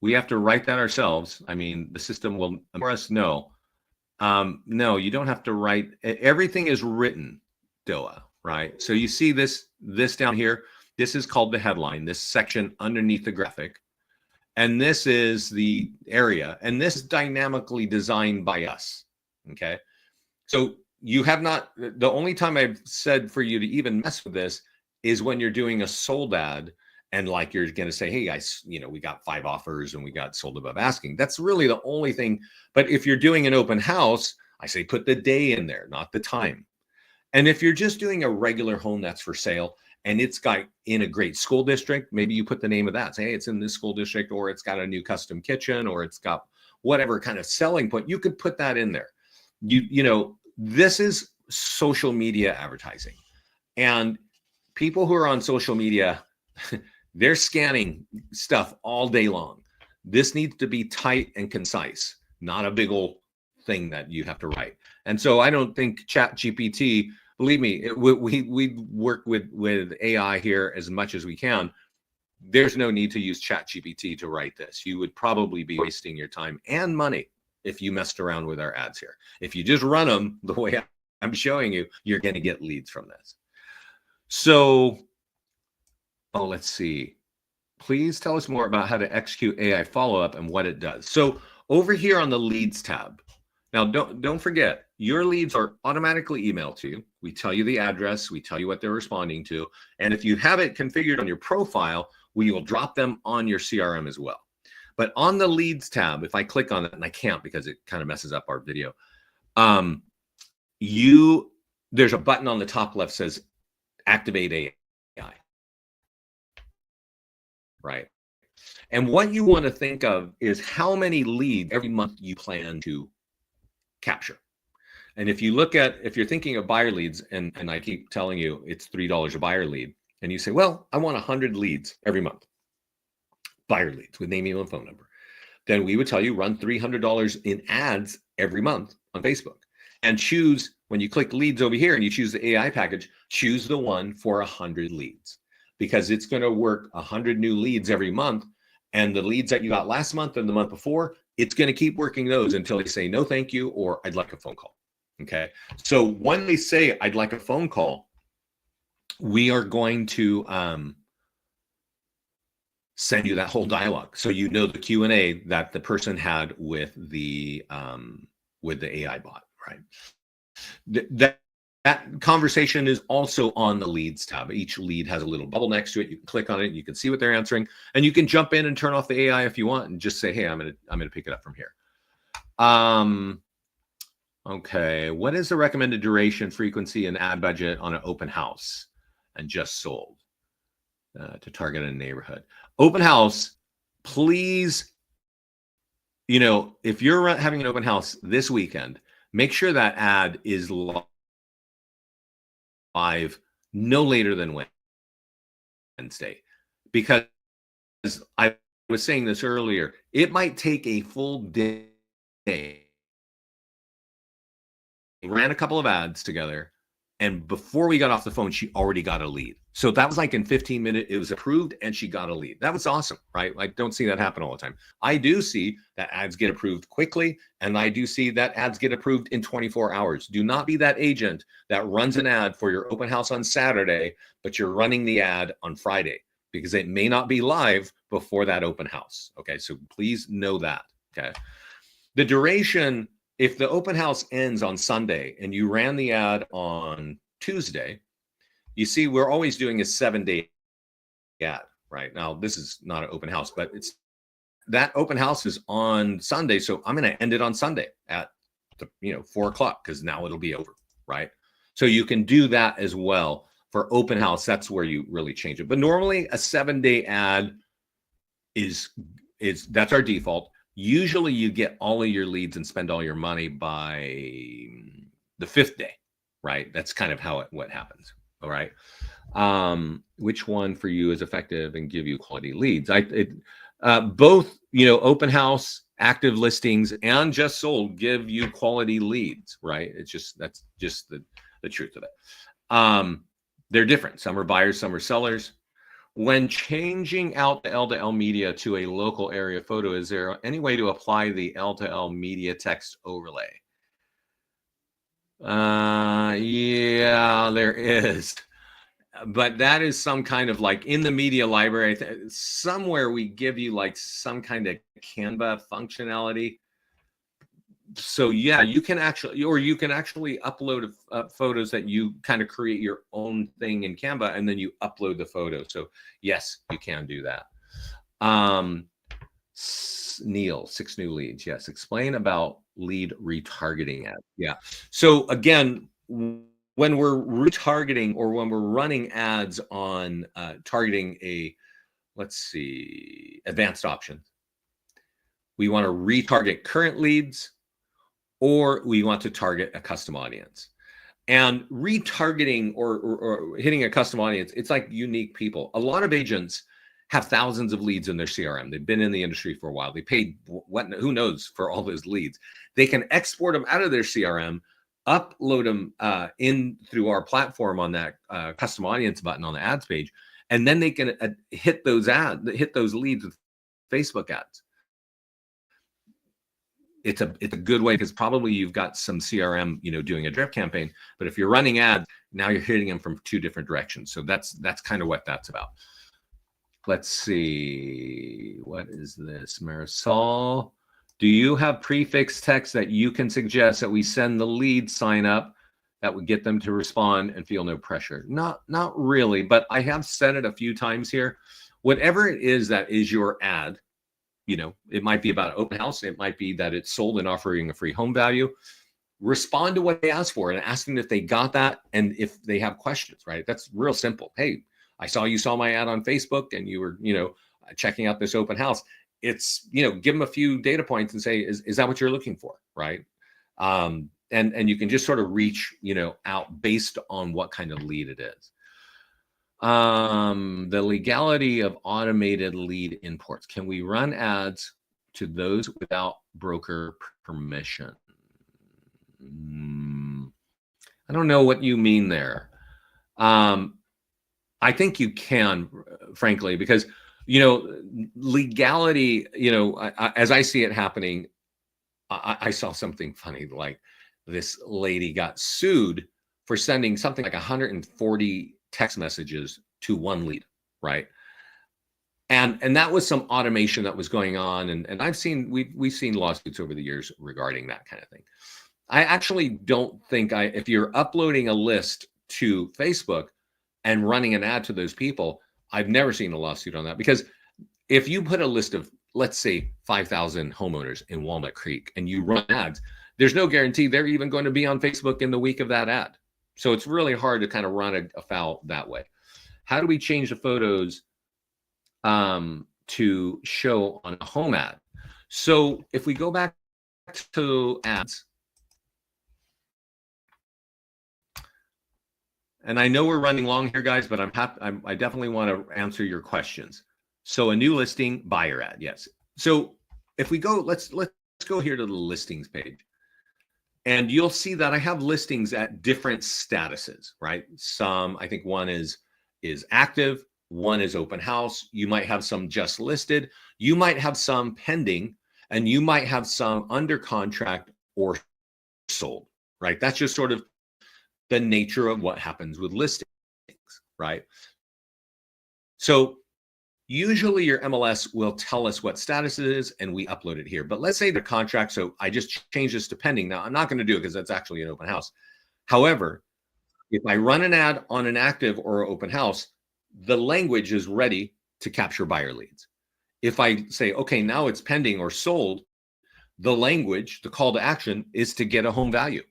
We have to write that ourselves. I mean, the system will for us know. No, you don't have to write. Everything is written, Doa, right? So you see this down here. This is called the headline, this section underneath the graphic. And this is the area. And this is dynamically designed by us, okay? So you have not, the only time I've said for you to even mess with this is when you're doing a sold ad and like you're going to say, hey guys, we got 5 offers and we got sold above asking. That's really the only thing. But if you're doing an open house, I say put the day in there, not the time. And if you're just doing a regular home that's for sale and it's got in a great school district, maybe you put the name of that. Say, hey, it's in this school district, or it's got a new custom kitchen, or it's got whatever kind of selling point. You could put that in there. This is social media advertising. And people who are on social media, they're scanning stuff all day long. This needs to be tight and concise, not a big old thing that you have to write. And so I don't think Chat GPT, believe me, we work with AI here as much as we can. There's no need to use Chat GPT to write this. You would probably be wasting your time and money if you messed around with our ads here. If you just run them the way I'm showing you, you're going to get leads from this. So, let's see. Please tell us more about how to execute AI follow-up and what it does. So over here on the leads tab, now don't forget, your leads are automatically emailed to you. We tell you the address, we tell you what they're responding to. And if you have it configured on your profile, we will drop them on your CRM as well. But on the leads tab, if I click on it, and I can't because it kind of messes up our video, there's a button on the top left says activate AI, right? And what you want to think of is how many leads every month you plan to capture. And if you look at, if you're thinking of buyer leads, and I keep telling you it's $3 a buyer lead, and you say, well, I want 100 leads every month, buyer leads with name, email, and phone number, then we would tell you run $300 in ads every month on Facebook. And choose, when you click leads over here and you choose the AI package, choose the one for 100 leads, because it's going to work 100 new leads every month. And the leads that you got last month and the month before, it's going to keep working those until they say, no, thank you, or I'd like a phone call. Okay. So when they say, I'd like a phone call, we are going to send you that whole dialogue. So you know the Q&A that the person had with the AI bot, right? That conversation is also on the leads tab. Each lead has a little bubble next to it. You can click on it, you can see what they're answering, and you can jump in and turn off the AI if you want and just say, hey, I'm gonna pick it up from here. Okay, what is the recommended duration, frequency, and ad budget on an open house and just sold to target a neighborhood? Open house, please, if you're having an open house this weekend, make sure that ad is live no later than Wednesday, because I was saying this earlier, it might take a full day. We ran a couple of ads together, and before we got off the phone, she already got a lead. So that was like in 15 minutes, it was approved and she got a lead. That was awesome, right? I don't see that happen all the time. I do see that ads get approved quickly, and I do see that ads get approved in 24 hours. Do not be that agent that runs an ad for your open house on Saturday, but you're running the ad on Friday, because it may not be live before that open house. Okay, so please know that. Okay, the duration, if the open house ends on Sunday and you ran the ad on Tuesday, you see, we're always doing a 7-day ad, right? Now, this is not an open house, but it's that open house is on Sunday. So I'm going to end it on Sunday at 4 o'clock, because now it'll be over, right? So you can do that as well for open house. That's where you really change it. But normally a 7-day ad is that's our default. Usually you get all of your leads and spend all your money by the 5th day, right? That's kind of what happens. All right. Which one for you is effective and give you quality leads? Both, open house, active listings, and just sold give you quality leads, right? That's just the truth of it. They're different. Some are buyers, some are sellers. When changing out the L2L media to a local area photo, is there any way to apply the L2L media text overlay? Yeah, there is. But that is some kind of, like, in the media library, somewhere we give you like some kind of Canva functionality. So yeah, you can actually upload photos that you kind of create your own thing in Canva, and then you upload the photo. So yes, you can do that. Neil, 6 new leads. Yes. Explain about lead retargeting ad. Yeah. So again, when we're retargeting, or when we're running ads on targeting let's see, advanced options, we want to retarget current leads, or we want to target a custom audience. And retargeting or hitting a custom audience, it's like unique people. A lot of agents have thousands of leads in their CRM. They've been in the industry for a while. They paid who knows for all those leads. They can export them out of their CRM, upload them in through our platform on that custom audience button on the ads page, and then they can hit those leads with Facebook ads. It's a good way, because probably you've got some CRM, doing a drip campaign, but if you're running ads, now you're hitting them from two different directions. So that's kind of what that's about. Let's see, what is this? Marisol, do you have prefix text that you can suggest that we send the lead sign up that would get them to respond and feel no pressure? Not really, but I have said it a few times here. Whatever it is that is your ad, it might be about open house. It might be that it's sold and offering a free home value. Respond to what they ask for and ask them if they got that and if they have questions, right? That's real simple. Hey, I saw you saw my ad on Facebook and you were, checking out this open house. It's, give them a few data points and say, is that what you're looking for, right? And you can just sort of reach, out based on what kind of lead it is. The legality of automated lead imports. Can we run ads to those without broker permission? I don't know what you mean there. I think you can, frankly, because, legality, as I see it happening, I saw something funny, like this lady got sued for sending something like 140 text messages to one lead, right? And that was some automation that was going on. And we've seen lawsuits over the years regarding that kind of thing. I actually don't think if you're uploading a list to Facebook and running an ad to those people, I've never seen a lawsuit on that, because if you put a list of, let's say, 5,000 homeowners in Walnut Creek and you run ads, there's no guarantee they're even going to be on Facebook in the week of that ad. So it's really hard to kind of run afoul that way. How do we change the photos to show on a home ad? So if we go back to ads, and I know we're running long here, guys, but I definitely want to answer your questions. So a new listing, buyer ad, yes. So if we go, let's go here to the listings page. And you'll see that I have listings at different statuses, right? Some, I think one is active, one is open house. You might have some just listed. You might have some pending, and you might have some under contract or sold, right? That's just sort of the nature of what happens with listings, right? So usually your MLS will tell us what status it is and we upload it here. But let's say the contract, so I just changed this to pending. Now I'm not going to do it because that's actually an open house. However, if I run an ad on an active or open house, the language is ready to capture buyer leads. If I say, okay, now it's pending or sold, the language, the call to action is to get a home value,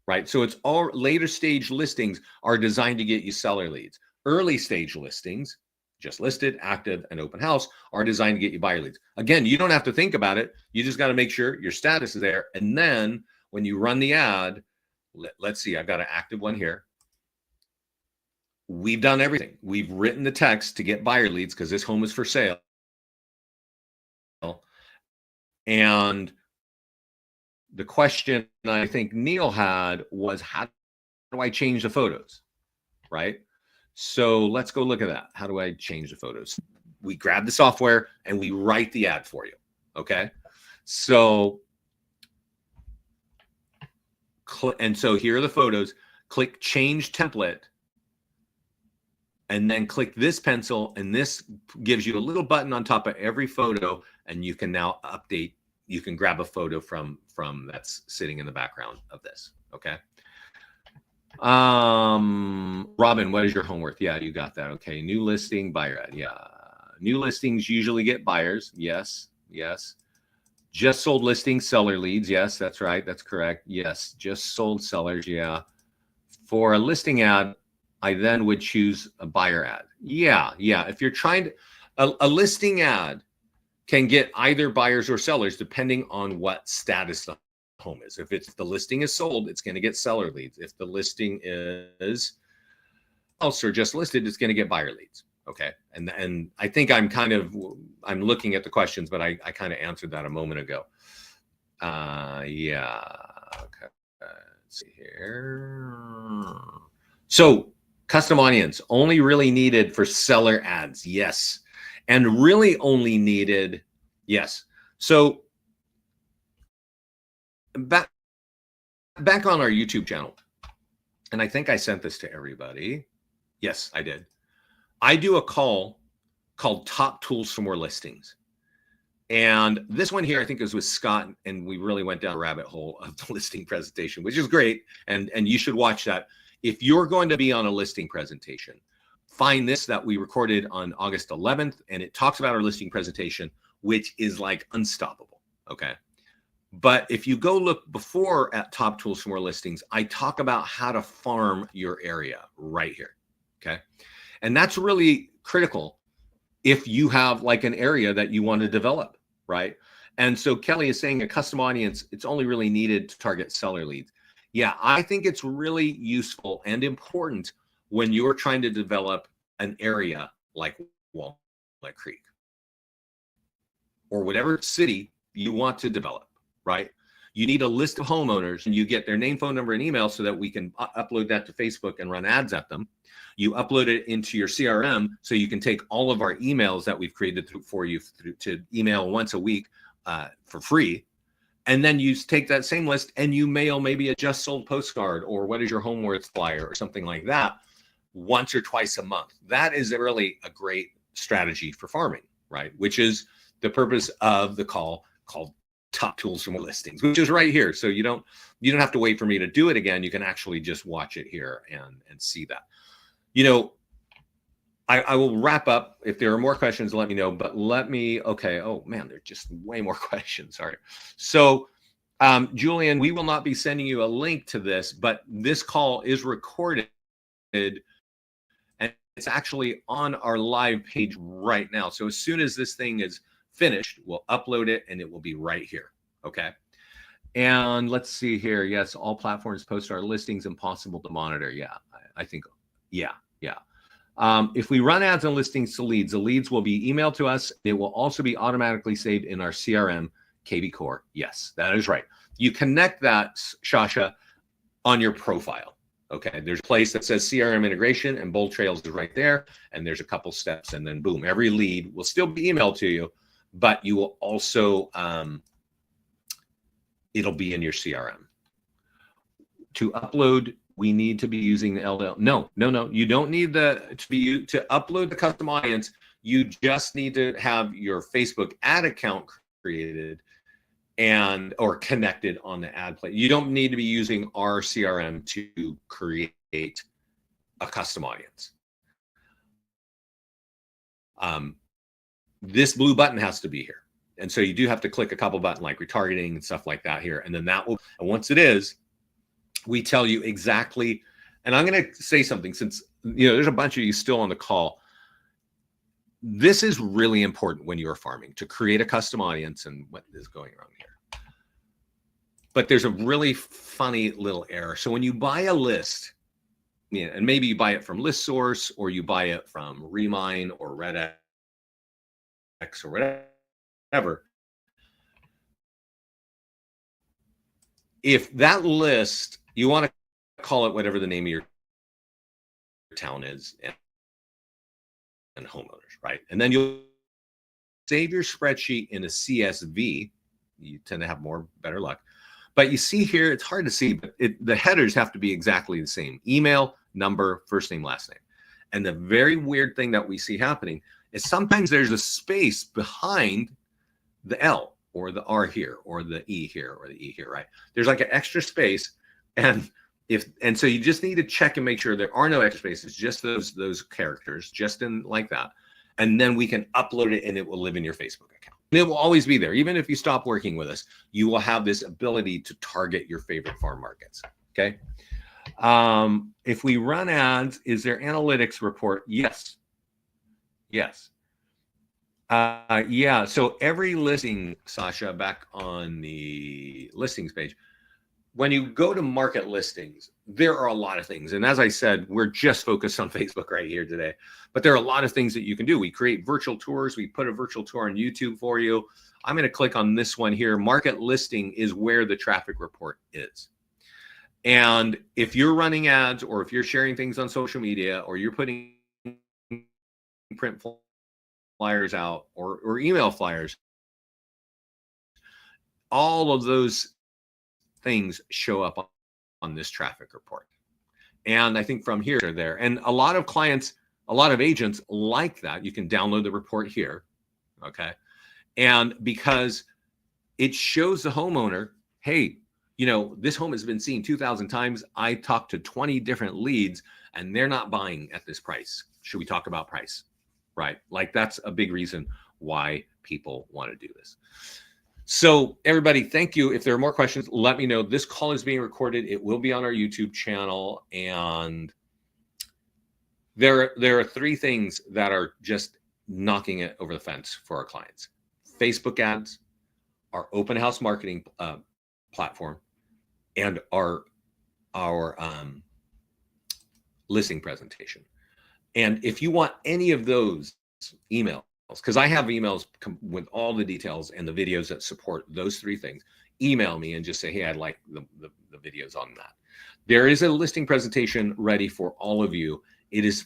right? So it's all later stage listings are designed to get you seller leads. Early stage listings, just listed, active, and open house, are designed to get you buyer leads. Again, you don't have to think about it. You just got to make sure your status is there. And then when you run the ad, let's see, I've got an active one here. We've done everything. We've written the text to get buyer leads because this home is for sale. And the question I think Neil had was, how do I change the photos, right? So let's go look at that. How do I change the photos? We grab the software and we write the ad for you, okay? So, and so here are the photos. Click Change Template, and then click this pencil, and this gives you a little button on top of every photo, and you can now update. You can grab a photo from that's sitting in the background of this, okay? Robin, what is your home worth? Yeah, you got that. Okay. New listing, buyer ad. Yeah. New listings usually get buyers. Yes. Yes. Just sold listings, seller leads. Yes, that's right. That's correct. Yes. Just sold sellers. Yeah. For a listing ad, I then would choose a buyer ad. Yeah. Yeah. If you're trying to, a listing ad can get either buyers or sellers depending on what status the home is. If the listing is sold, it's going to get seller leads. If the listing is also just listed, it's going to get buyer leads. Okay. And I think I'm looking at the questions, but I kind of answered that a moment ago. Yeah. Okay. Let's see here. So custom audience only really needed for seller ads. Yes. And really only needed. Yes. So back on our YouTube channel, and I think I sent this to everybody. Yes, I did. I do a call called Top Tools for More Listings. And this one here, I think, is with Scott, and we really went down a rabbit hole of the listing presentation, which is great. And you should watch that. If you're going to be on a listing presentation, find this that we recorded on August 11th, and it talks about our listing presentation, which is like unstoppable. Okay. But if you go look before at Top Tools for More Listings, I talk about how to farm your area right here. Okay. And that's really critical if you have like an area that you want to develop, right? And so Kelly is saying a custom audience, it's only really needed to target seller leads. Yeah, I think it's really useful and important when you're trying to develop an area like Walnut Creek or whatever city you want to develop, right? You need a list of homeowners, and you get their name, phone number, and email so that we can upload that to Facebook and run ads at them. You upload it into your CRM so you can take all of our emails that we've created for you to email once a week for free. And then you take that same list and you mail maybe a just sold postcard or what is your home worth flyer or something like that once or twice a month. That is really a great strategy for farming, right? Which is the purpose of the call called Top Tools for More Listings, which is right here. So you don't have to wait for me to do it again. You can actually just watch it here and see that. You know, I will wrap up. If there are more questions, let me know. But okay. Oh man, there's just way more questions. Sorry. So, Julian, we will not be sending you a link to this, but this call is recorded, and it's actually on our live page right now. So as soon as this thing is finished, we'll upload it and it will be right here. Okay. And let's see here. Yes, all platforms post our listings, impossible to monitor. Yeah, I think. Yeah. If we run ads and listings to leads, the leads will be emailed to us. It will also be automatically saved in our CRM, KB Core. Yes, that is right. You connect that, Shasha, on your profile. Okay, there's a place that says CRM integration, and Bold Trails is right there. And there's a couple steps, and then boom, every lead will still be emailed to you, but you will also, it'll be in your CRM. To upload, we need to be using the LDL. No. You don't need to upload the custom audience. You just need to have your Facebook ad account created or connected on the ad play. You don't need to be using our CRM to create a custom audience. This blue button has to be here. And so you do have to click a couple buttons like retargeting and stuff like that here. And then and once it is, we tell you exactly, and I'm going to say something since, there's a bunch of you still on the call. This is really important when you're farming to create a custom audience and what is going on here. But there's a really funny little error. So when you buy a list, and maybe you buy it from ListSource or you buy it from Remine or RedX or whatever, if that list, you want to call it whatever the name of your town is and homeowners, right? And then you'll save your spreadsheet in a CSV. You tend to have better luck. But you see here, it's hard to see, but the headers have to be exactly the same. Email, number, first name, last name. And the very weird thing that we see happening is sometimes there's a space behind the L or the R here or the E here or the E here, right? There's like an extra space. And so you just need to check and make sure there are no extra spaces, just those characters, just in like that. And then we can upload it and it will live in your Facebook account. And it will always be there. Even if you stop working with us, you will have this ability to target your favorite farm markets. Okay. If we run ads, is there analytics report? Yes. Yeah. So every listing, Sasha, back on the listings page, when you go to market listings, there are a lot of things. And as I said, we're just focused on Facebook right here today. But there are a lot of things that you can do. We create virtual tours. We put a virtual tour on YouTube for you. I'm going to click on this one here. Market listing is where the traffic report is. And if you're running ads, or if you're sharing things on social media, or you're putting print flyers out, or email flyers, all of those things show up on this traffic report. And I think from here to there, and a lot of clients, a lot of agents like that. You can download the report here. Okay. And because it shows the homeowner, hey, you know, this home has been seen 2,000 times. I talked to 20 different leads and they're not buying at this price. Should we talk about price? Right? Like, that's a big reason why people want to do this. So everybody, thank you. If there are more questions, let me know. This call is being recorded. It will be on our YouTube channel. And there are three things that are just knocking it over the fence for our clients: Facebook ads, our open house marketing platform, and our listing presentation. And if you want any of those emails, because I have emails with all the details and the videos that support those three things, email me and just say, hey, I'd like the videos on that. There is a listing presentation ready for all of you. It's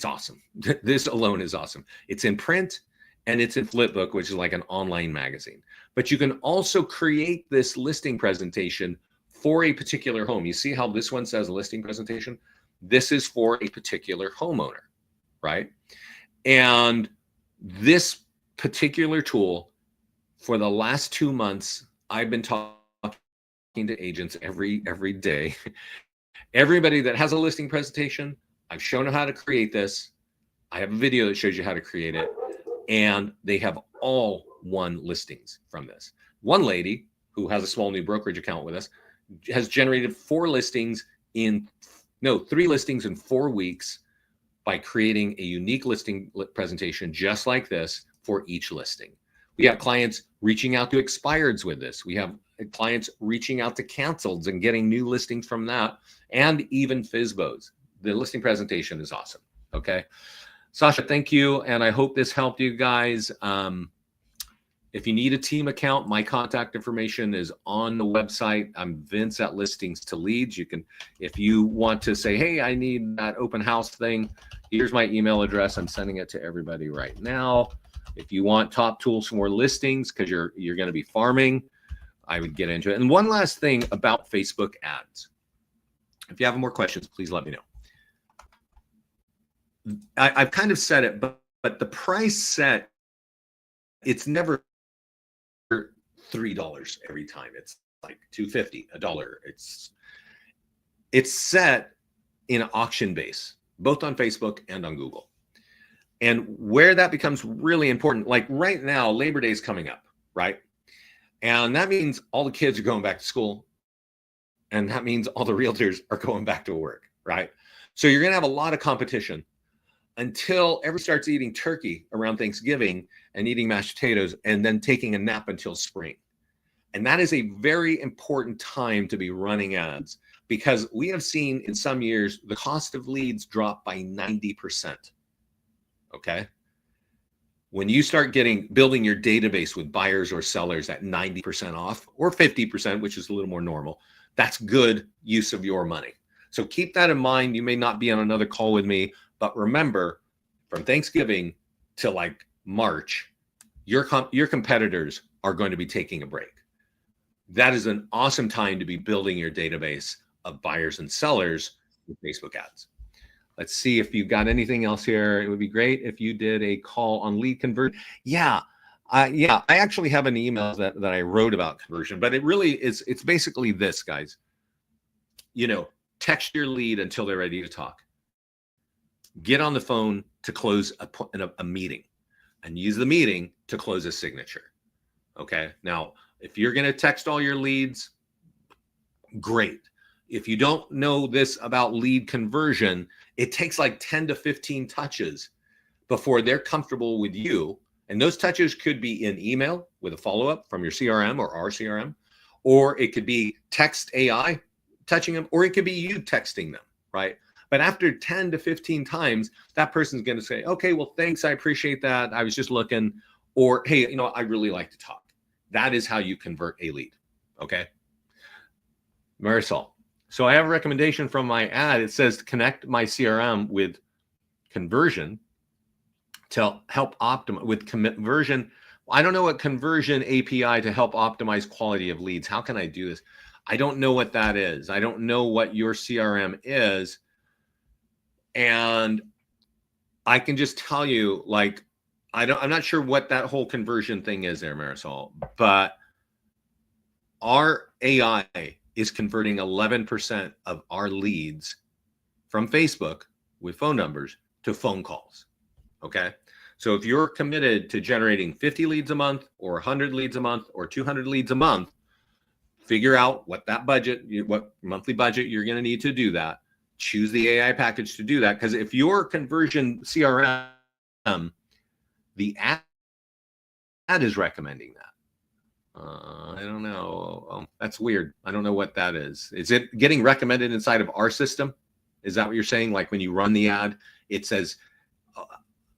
awesome. This alone is awesome. It's in print and it's in Flipbook, which is like an online magazine. But you can also create this listing presentation for a particular home. You see how this one says listing presentation? This is for a particular homeowner, right? And this particular tool, for the last 2 months, I've been talking to agents every day. Everybody that has a listing presentation, I've shown them how to create this. I have a video that shows you how to create it. And they have all won listings from this. One lady who has a small new brokerage account with us has generated 3 listings in 4 weeks by creating a unique listing presentation just like this for each listing. We have clients reaching out to expireds with this. We have clients reaching out to canceleds and getting new listings from that, and even FSBOs. The listing presentation is awesome. Okay. Sasha, thank you. And I hope this helped you guys. If you need a team account, my contact information is on the website. I'm Vince at Listings to Leads. You can, if you want to say, hey, I need that open house thing, here's my email address. I'm sending it to everybody right now. If you want top tools for more listings, because you're going to be farming, I would get into it. And one last thing about Facebook ads. If you have more questions, please let me know. I've kind of said it, but the price set, it's never $3 every time. It's like $2.50, $1. It's set in an auction base, both on Facebook and on Google. And where that becomes really important, like right now, Labor Day is coming up, right? And that means all the kids are going back to school. And that means all the realtors are going back to work, right? So you're going to have a lot of competition until everyone starts eating turkey around Thanksgiving and eating mashed potatoes and then taking a nap until spring. And that is a very important time to be running ads, because we have seen in some years the cost of leads drop by 90%. Okay. When you start building your database with buyers or sellers at 90% off or 50%, which is a little more normal, that's good use of your money. So keep that in mind. You may not be on another call with me, but remember, from Thanksgiving to like March, your competitors are going to be taking a break. That is an awesome time to be building your database of buyers and sellers with Facebook ads. Let's see if you've got anything else here. It would be great if you did a call on lead conversion. Yeah, I actually have an email that I wrote about conversion, but it really is, it's basically this, guys. You know, text your lead until they're ready to talk. Get on the phone to close a meeting, and use the meeting to close a signature. Okay. Now, if you're going to text all your leads, great. If you don't know this about lead conversion, it takes like 10 to 15 touches before they're comfortable with you. And those touches could be in email with a follow-up from your CRM or our CRM, or it could be text AI touching them, or it could be you texting them, right? But after 10 to 15 times, that person's going to say, okay, well, thanks. I appreciate that. I was just looking. Or, hey, I really like to talk. That is how you convert a lead. Okay. Marisol. So I have a recommendation from my ad. It says to connect my CRM with conversion to help optimize with conversion. I don't know what conversion API to help optimize quality of leads. How can I do this? I don't know what that is. I don't know what your CRM is. And I can just tell you, like, I'm not sure what that whole conversion thing is there, Marisol, but our AI is converting 11% of our leads from Facebook with phone numbers to phone calls. Okay. So if you're committed to generating 50 leads a month or 100 leads a month or 200 leads a month, figure out what that budget, what monthly budget you're going to need to do that. Choose the AI package to do that. Because if your conversion CRM, the ad is recommending that. I don't know. That's weird. I don't know what that is. Is it getting recommended inside of our system? Is that what you're saying? Like when you run the ad, it says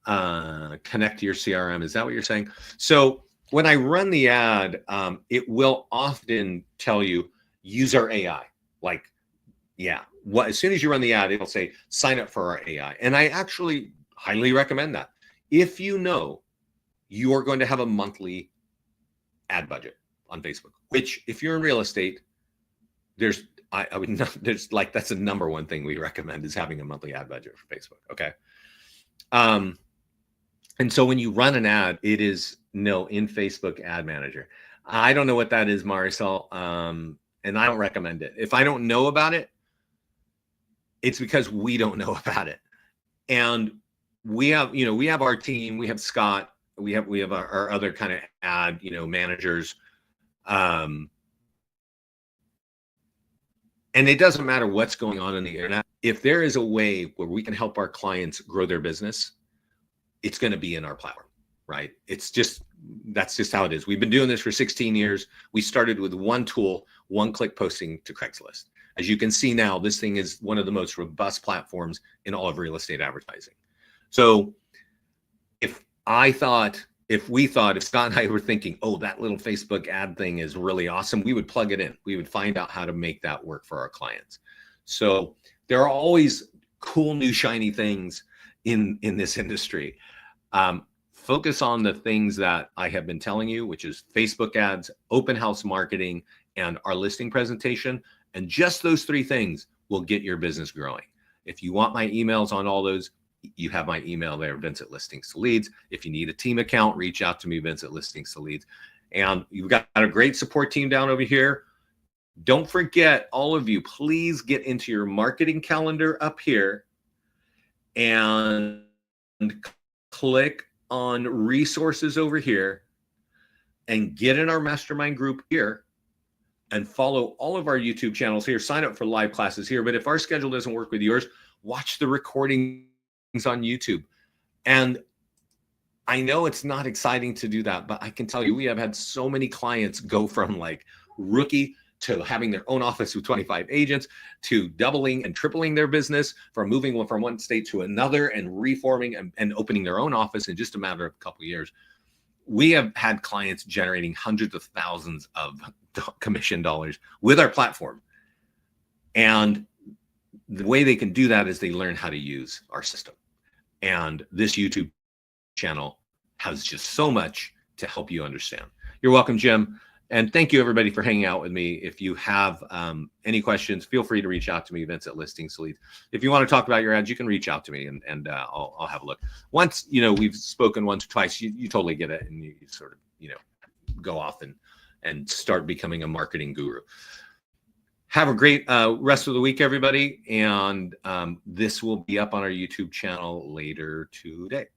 connect to your CRM. Is that what you're saying? So when I run the ad, it will often tell you use our AI. Like, yeah, as soon as you run the ad, it'll say sign up for our AI. And I actually highly recommend that. If you know you are going to have a monthly ad budget on Facebook, which if you're in real estate, there's like, that's the number one thing we recommend is having a monthly ad budget for Facebook. Okay. And so when you run an ad, it is in Facebook ad manager. I don't know what that is, Marisol. And I don't recommend it. If I don't know about it, it's because we don't know about it. And we have our team, we have Scott, we have our other kind of ad, managers. And it doesn't matter what's going on the internet. If there is a way where we can help our clients grow their business, it's going to be in our platform, right? That's just how it is. We've been doing this for 16 years. We started with one tool, one-click posting to Craigslist. As you can see now, this thing is one of the most robust platforms in all of real estate advertising. So if Scott and I were thinking, oh, that little Facebook ad thing is really awesome, we would plug it in. We would find out how to make that work for our clients. So there are always cool, new, shiny things in this industry. Focus on the things that I have been telling you, which is Facebook ads, open house marketing, and our listing presentation. And just those three things will get your business growing. If you want my emails on all those, you have my email there, Vincent Listings to Leads. If you need a team account, reach out to me, Vincent Listings to Leads. And you've got a great support team down over here. Don't forget, all of you, please get into your marketing calendar up here and click on resources over here and get in our mastermind group here and follow all of our YouTube channels here. Sign up for live classes here. But if our schedule doesn't work with yours, watch the recordings on YouTube. And I know it's not exciting to do that, but I can tell you, we have had so many clients go from like rookie to having their own office with 25 agents, to doubling and tripling their business, from moving from one state to another and reforming and opening their own office in just a matter of a couple of years. We have had clients generating hundreds of thousands of commission dollars with our platform. And the way they can do that is they learn how to use our system. And this YouTube channel has just so much to help you understand. You're welcome, Jim. And thank you, everybody, for hanging out with me. If you have any questions, feel free to reach out to me, Vince at Listings to Leads. If you want to talk about your ads, you can reach out to me, and I'll have a look. Once we've spoken once or twice, you totally get it, and you sort of go off and start becoming a marketing guru. Have a great rest of the week, everybody, and this will be up on our YouTube channel later today.